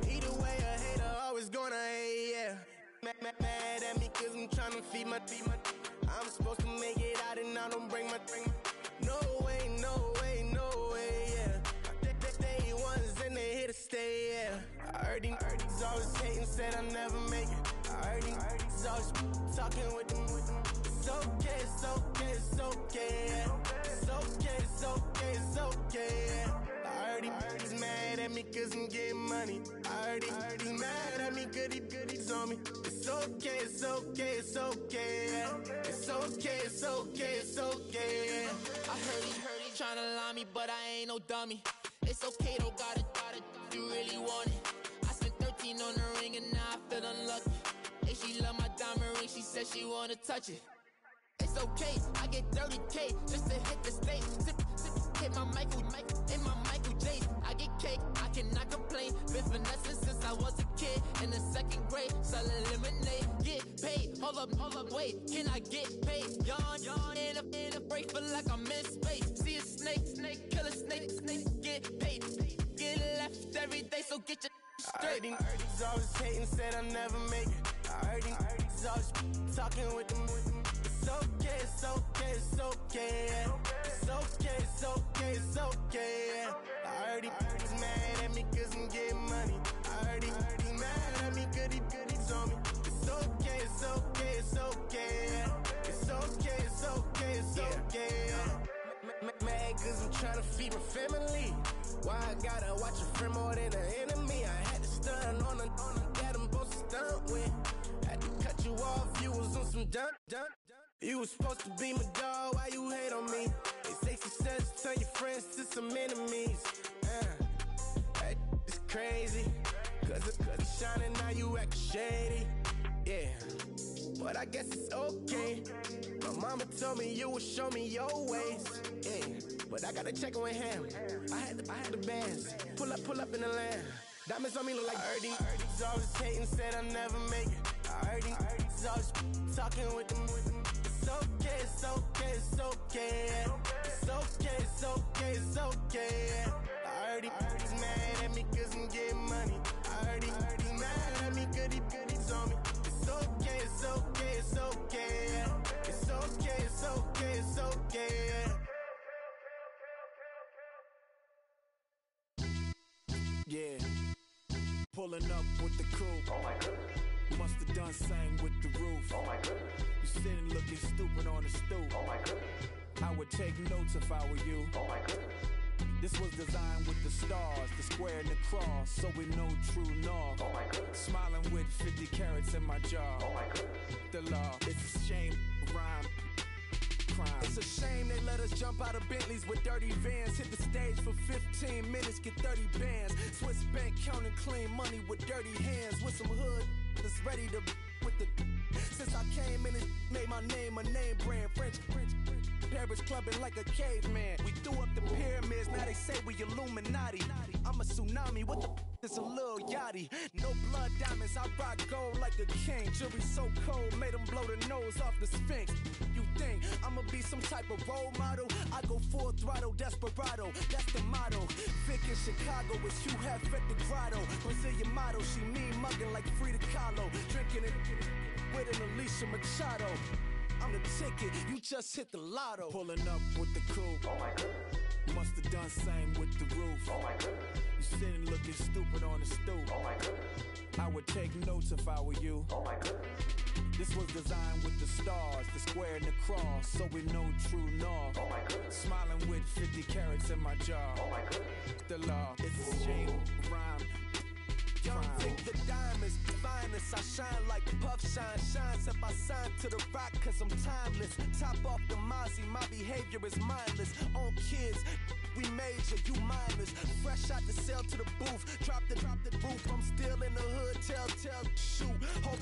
Either way, a hater always gonna hate, yeah. Mad at me cause I'm trying to feed my I'm supposed to make it out me cause I'm getting money. I heard he's mad at me, goodies on me. It's okay, it's okay, it's okay. It's okay, it's okay, it's okay. I heard he tryna lie me, but I ain't no dummy. It's okay, though, got it, you really want it. I spent 13 on the ring and now I feel unlucky. Hey, she love my diamond ring, she said she wanna touch it. It's okay, I get 30K just to hit the stage. Hit my Michael J. I get cake, I cannot complain. Been finessing since I was a kid. In the second grade, selling lemonade. Get paid, hold up, wait, can I get paid? Yawn, in a break, feel like I'm in space. See a snake, kill a snake, get paid. Get left every day, so get your straight. I heard he's always hating, said I'll never make it. I heard he's always talking with them. It's okay, it's okay, it's okay. It's okay, it's okay, it's okay. I heard he's mad at me cause I'm getting money. I heard he's mad at me, goodies on me. It's okay, it's okay, it's okay. It's okay, it's okay, it's okay. Mad cause I'm trying to feed my family. Why I gotta watch a friend more than an enemy? I had to stun on the that I'm supposed to stunt with. Had to cut you off, you was on some dun. You was supposed to be my dog, why you hate on me? They say success turn your friends to some enemies. That is crazy. Cause it's shining, now you act shady. Yeah, but I guess it's okay. My mama told me you would show me your ways. Yeah, but I gotta check with him. I had the bands. Pull up in the land. Diamonds on me look like Ernie. He's always hating, said I'll never make it. I heard he's always talking with them. It's okay, it's okay, it's okay. It's okay, it's okay, it's okay. I heard he's mad at me cause I'm getting money. I heard he's mad at me, goodies on me. It's okay, it's okay, it's okay. It's okay, it's okay, it's okay. Yeah, pulling up with the crew. Oh my goodness. Must have done same with the roof. Oh my goodness. You sitting looking stupid on the stoop. Oh my goodness. I would take notes if I were you. Oh my goodness. This was designed with the stars, the square and the cross, so we know true north. Oh my goodness. Smiling with 50 carats in my jaw. Oh my goodness. The law, it's a shame, rhyme. Crime. It's a shame they let us jump out of Bentleys with dirty vans. Hit the stage for 15 minutes, get 30 bands. Swiss bank counting clean money with dirty hands. With some hood that's ready to with the. Since I came in, it made my name a name brand. French. Paris clubbing like a caveman. We threw up the pyramids, now they say we Illuminati. I'm a tsunami, what the is a little yachty. No blood diamonds, I rock gold like a king. Jury so cold, made them blow the nose off the Sphinx. You think I'ma be some type of role model? I go full throttle, desperado, that's the motto. Vic in Chicago is Hugh Hef at the grotto. Brazilian model, she mean mugging like Frida Kahlo. Drinking it with an Alicia Machado. I'm the ticket, you just hit the lotto. Pulling up with the crew. Oh my goodness. Must have done same with the roof. Oh my goodness. You sitting looking stupid on the stoop. Oh my goodness. I would take notes if I were you. Oh my goodness. This was designed with the stars, the square and the cross, so we know true north. Oh my goodness. Smiling with 50 carats in my jaw. Oh my goodness. The law, it's a shame, rhyme. Young Vic, the diamonds, the finest. I shine like Puff shines if I sign to the rock cause I'm timeless. Top off the Mozzie, my behavior is mindless. On kids, we major, you minors. Fresh out the cell to the booth, drop the roof. I'm still in the hood, tell, shoot. Hope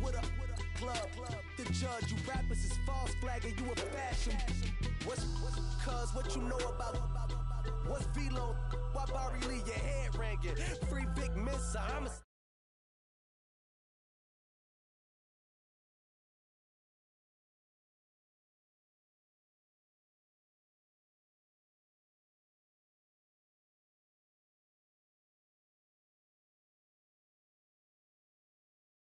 with a club. The judge, you rappers is false flagging, you a fashion. What's cuz, what you know about? What's Velo? Why Barry leave your head ringing? Free Vic Mensa, I'm a